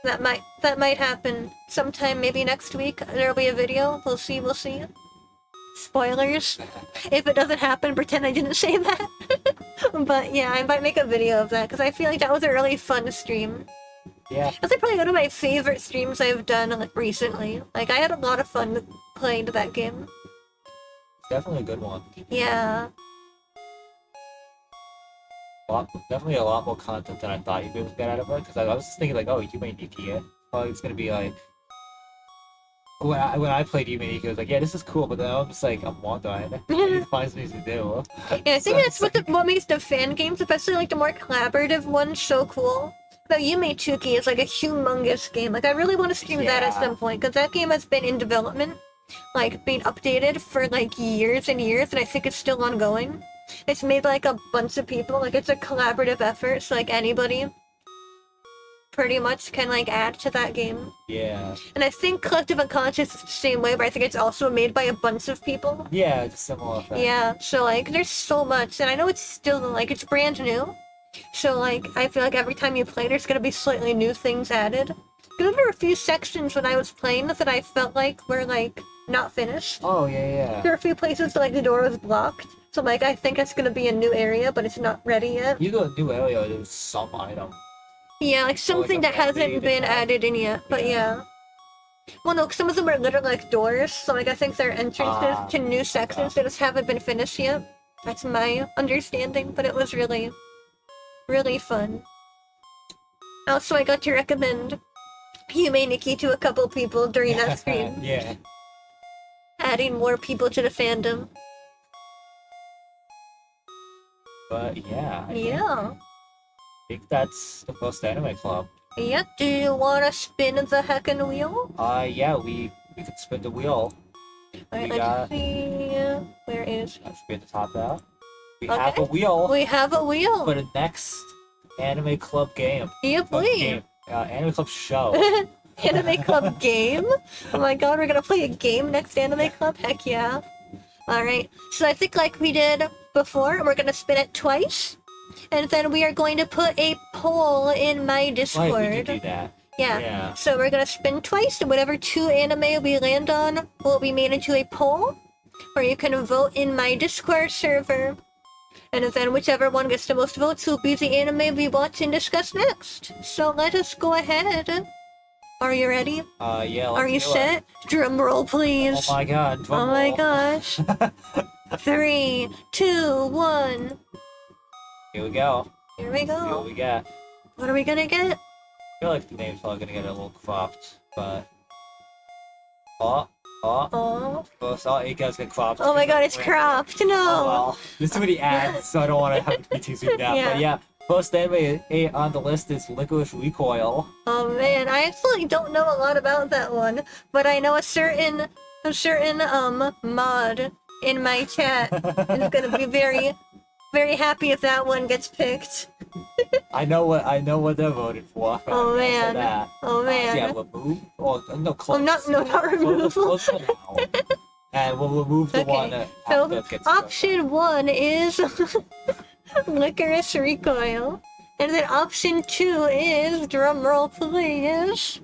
A: that might happen sometime, maybe next week. There'll be a video. We'll see. Spoilers. If it doesn't happen, pretend I didn't say that. But yeah, I might make a video of that because I feel like that was a really fun stream.
B: Yeah.
A: That's like probably one of my favorite streams I've done recently. Like I had a lot of fun playing that game.
B: Definitely a good one.
A: Yeah.
B: Definitely a lot more content than I thought you'd be able to get out of it. Because I was just thinking like, oh, Yume Nikki, it's gonna be like. When I played Yume Nikki, I was like, yeah, this is cool, but then I'm just like, I'm wandering. I need to find something to do.
A: Yeah, I think that's what makes the fan games, especially like the more collaborative ones, so cool. But Yume Chuki is like a humongous game. Like, I really want to stream that at some point, because that game has been in development, like, being updated for like years and years, and I think it's still ongoing. It's made by like a bunch of people, like, it's a collaborative effort, so like anybody pretty much can like add to that game.
B: Yeah.
A: And I think Collective Unconscious is the same way, but I think it's also made by a bunch of people.
B: Yeah, it's a similar thing.
A: Yeah, so like there's so much, and I know it's still like it's brand new. So like I feel like every time you play there's gonna be slightly new things added. There were a few sections when I was playing that I felt like were like not finished.
B: Oh yeah.
A: There were a few places that, like, the door was blocked. So like I think it's gonna be a new area, but it's not ready yet.
B: You go to a new area, there's some item.
A: Yeah, like something that hasn't been added in yet, but yeah. Well, no, some of them are literally like doors, so like I think they're entrances to new sections that just haven't been finished yet. That's my understanding, but it was really, really fun. Also, I got to recommend Yume Nikki to a couple people during that stream.
B: Yeah.
A: Adding more people to the fandom.
B: But yeah.
A: Yeah.
B: I think that's the first anime club.
A: Yeah, do you wanna spin the heckin' wheel?
B: Yeah, we could spin the wheel.
A: Alright,
B: We
A: let's see. Where is...
B: That should be at the top there. We
A: Okay.
B: have a wheel
A: We have a wheel!
B: for the next anime club game.
A: Yeah, please!
B: Game. Anime club show.
A: Anime Club game? Oh my god, we're gonna play a game next Anime Club? Heck yeah. Alright, so I think like we did before, we're gonna spin it twice. And then we are going to put a poll in my Discord.
B: Right, we can do that.
A: Yeah. So we're gonna spin twice, and whatever 2 anime we land on will be made into a poll, where you can vote in my Discord server. And then whichever one gets the most votes will be the anime we watch and discuss next. So let us go ahead. Are you ready?
B: Yeah.
A: Are you set? Drum roll, please.
B: Oh my god.
A: Oh my gosh. 3, 2, 1.
B: Here we go.
A: Here we
B: See what
A: go.
B: we got.
A: What are we gonna get?
B: I feel like the name's probably gonna get a little cropped, but... Oh.
A: Oh.
B: So it does get cropped.
A: Oh my god, it's cropped. No.
B: Oh well. There's too many ads, so I don't want to have it to be too zoomed out.
A: Yeah.
B: But yeah, first anime on the list is Licorice Recoil.
A: Oh man, I actually don't know a lot about that one, but I know a certain mod in my chat is gonna be very, very happy if that one gets picked.
B: I know what they're voted for.
A: Oh
B: I
A: man.
B: said that.
A: Oh man.
B: Yeah, remove or no close.
A: Oh, not removal.
B: Close for now. And we'll remove the one
A: Okay,
B: that
A: so
B: that gets
A: option 1 is Licorice Recoil, and then option 2 is, drumroll please,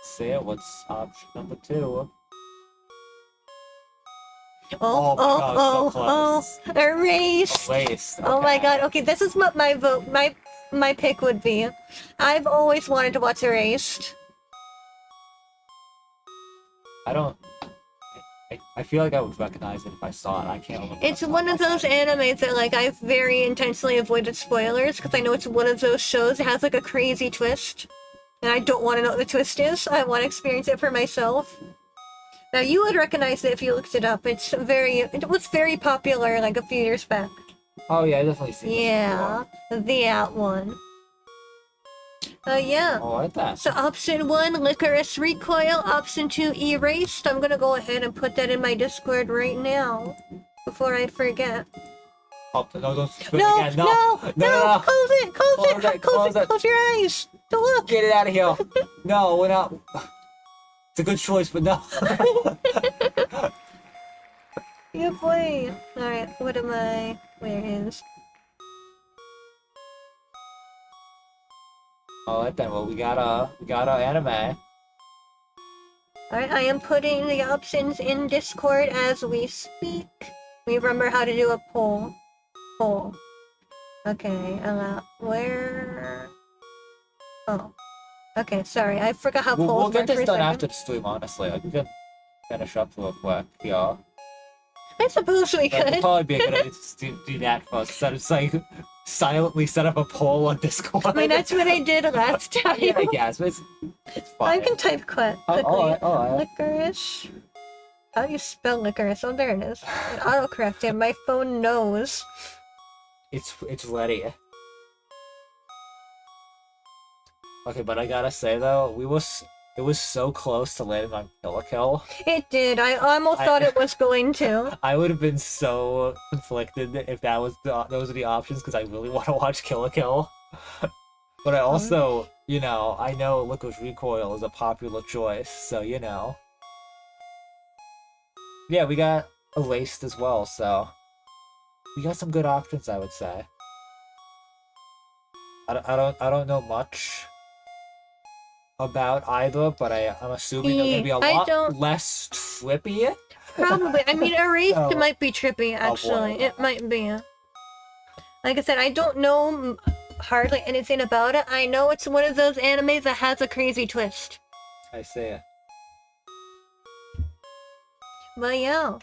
B: Say it. What's option number 2?
A: Erased.
B: Waste.
A: Oh my
B: okay.
A: god, okay, this is what my vote, my pick would be. I've always wanted to watch Erased.
B: I don't. I feel like I would recognize it if I saw it. I can't remember.
A: It's one of those animes that, like, I've very intentionally avoided spoilers, because I know it's one of those shows that has, like, a crazy twist. And I don't want to know what the twist is. I want to experience it for myself. Now, you would recognize it if you looked it up. It was very popular, like, a few years back.
B: Oh yeah, I definitely seen it
A: Yeah, that one. Yeah.
B: before. Oh, I like that.
A: So option 1, Licorice Recoil. Option 2, Erased. I'm gonna go ahead and put that in my Discord right now, before I forget.
B: Oh, no, don't spin
A: No,
B: again.
A: no, close it, close your eyes. Don't look.
B: Get it out of here. No, we're not. It's a good choice, but no.
A: Yeah, boy. Alright, what am I? Where is?
B: All right then. Well, we got our anime.
A: Alright, I am putting the options in Discord as we speak. We remember how to do a poll. Okay, where? Oh. Okay, sorry, I forgot how polls
B: We'll get
A: work for
B: this
A: a
B: done
A: second.
B: after the stream, honestly. I can finish up real quick. Yeah.
A: I suppose we
B: That would
A: could.
B: probably be a good idea to do that first, instead of like silently set up a poll on Discord.
A: I mean, that's what I did last time.
B: Yeah, I guess, but it's fine.
A: I can type quickly. Licorice. How do you spell licorice? Oh, there it is. It autocorrected. My phone knows.
B: It's ready. Okay, but I gotta say though, it was so close to landing on Kill a Kill.
A: It did. I almost thought it was going to.
B: I would have been so conflicted if those were the options, because I really want to watch Kill a Kill. But I also, you know, I know Licorice Recoil is a popular choice, so you know. Yeah, we got Erased as well, so we got some good options, I would say. I don't know much about either, but I'm assuming they're gonna be a lot less trippy.
A: Probably. I mean, Erased
B: Oh.
A: might be trippy, actually.
B: boy.
A: It might be. Like I said, I don't know hardly anything about it. I know it's one of those animes that has a crazy twist.
B: I see.
A: But yeah.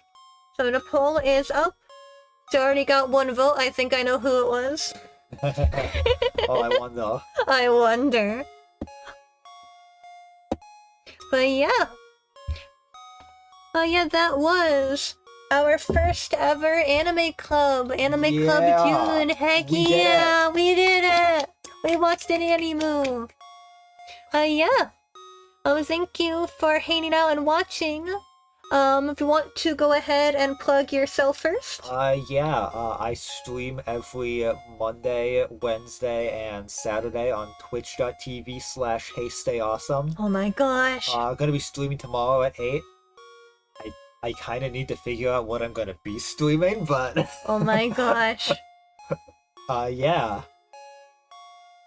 A: So the poll is up. It's already got one vote. I think I know who it was.
B: Oh, I wonder.
A: I wonder. But yeah. Oh yeah, that was our first ever anime club. Anime Club June. Heck
B: We did
A: yeah, we did it. We watched an anime. Yeah. Thank you for hanging out and watching. If you want to go ahead and plug yourself first.
B: I stream every Monday, Wednesday, and Saturday on twitch.tv/HeyStayAwesome.
A: Oh my gosh.
B: I'm gonna be streaming tomorrow at 8. I kind of need to figure out what I'm gonna be streaming, but
A: Oh my gosh.
B: yeah.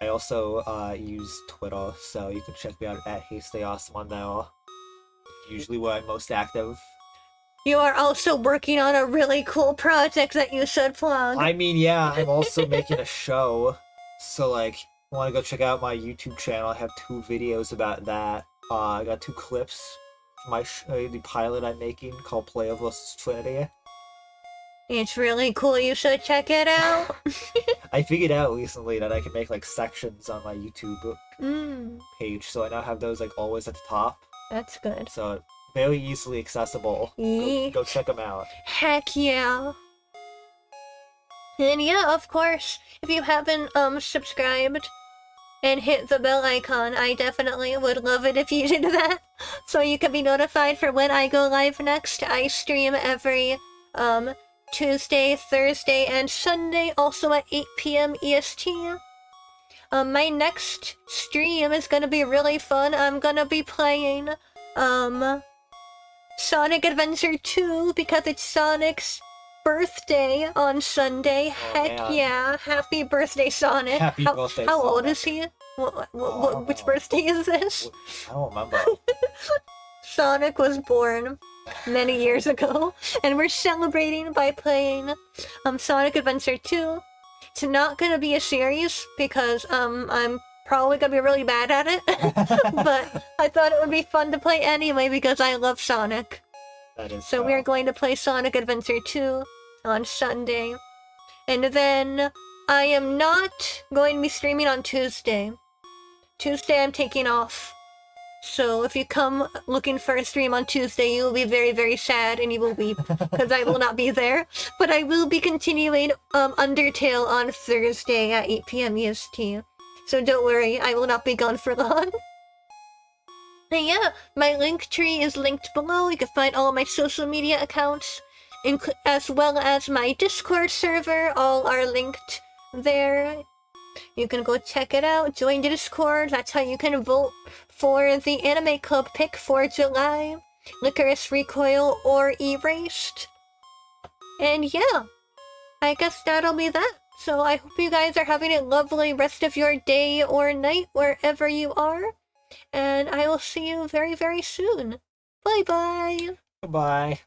B: I also use Twitter, so you can check me out at HeyStayAwesome on there. Usually where I'm most active.
A: You are also working on a really cool project that you should plug.
B: I mean, yeah, I'm also making a show, so like, want to go check out my YouTube channel? I have 2 videos about that. I got 2 clips from my the pilot I'm making called Player vs. Trinity.
A: It's really cool. You should check it out.
B: I figured out recently that I can make like sections on my YouTube page, so I now have those like always at the top.
A: That's good.
B: So very easily accessible. Go check them out.
A: Heck yeah. And yeah, of course, if you haven't subscribed and hit the bell icon, I definitely would love it if you did that. So you can be notified for when I go live next. I stream every Tuesday, Thursday, and Sunday, also at 8 p.m. EST. My next stream is gonna be really fun. I'm gonna be playing, Sonic Adventure 2 because it's Sonic's birthday on Sunday. Heck
B: man.
A: yeah. Happy birthday, Sonic.
B: Happy birthday,
A: How old
B: Sonic.
A: is he? Which birthday is this?
B: I don't remember.
A: Sonic was born many years ago, and we're celebrating by playing Sonic Adventure 2. It's not gonna be a series because I'm probably gonna be really bad at it, but I thought it would be fun to play anyway because I love Sonic.
B: That is
A: So we are going to play Sonic Adventure 2 on Sunday, and then I am not going to be streaming on Tuesday. Tuesday I'm taking off. So if you come looking for a stream on Tuesday, you will be very, very sad and you will weep because I will not be there. But I will be continuing Undertale on Thursday at 8 p.m. EST. So don't worry, I will not be gone for long. And yeah, my link tree is linked below. You can find all my social media accounts, as well as my Discord server. All are linked there. You can go check it out, join the Discord. That's how you can vote for the Anime Club pick for July. Licorice Recoil or Erased. And yeah, I guess that'll be that. So I hope you guys are having a lovely rest of your day or night wherever you are. And I will see you very, very soon. Bye bye.
B: Goodbye.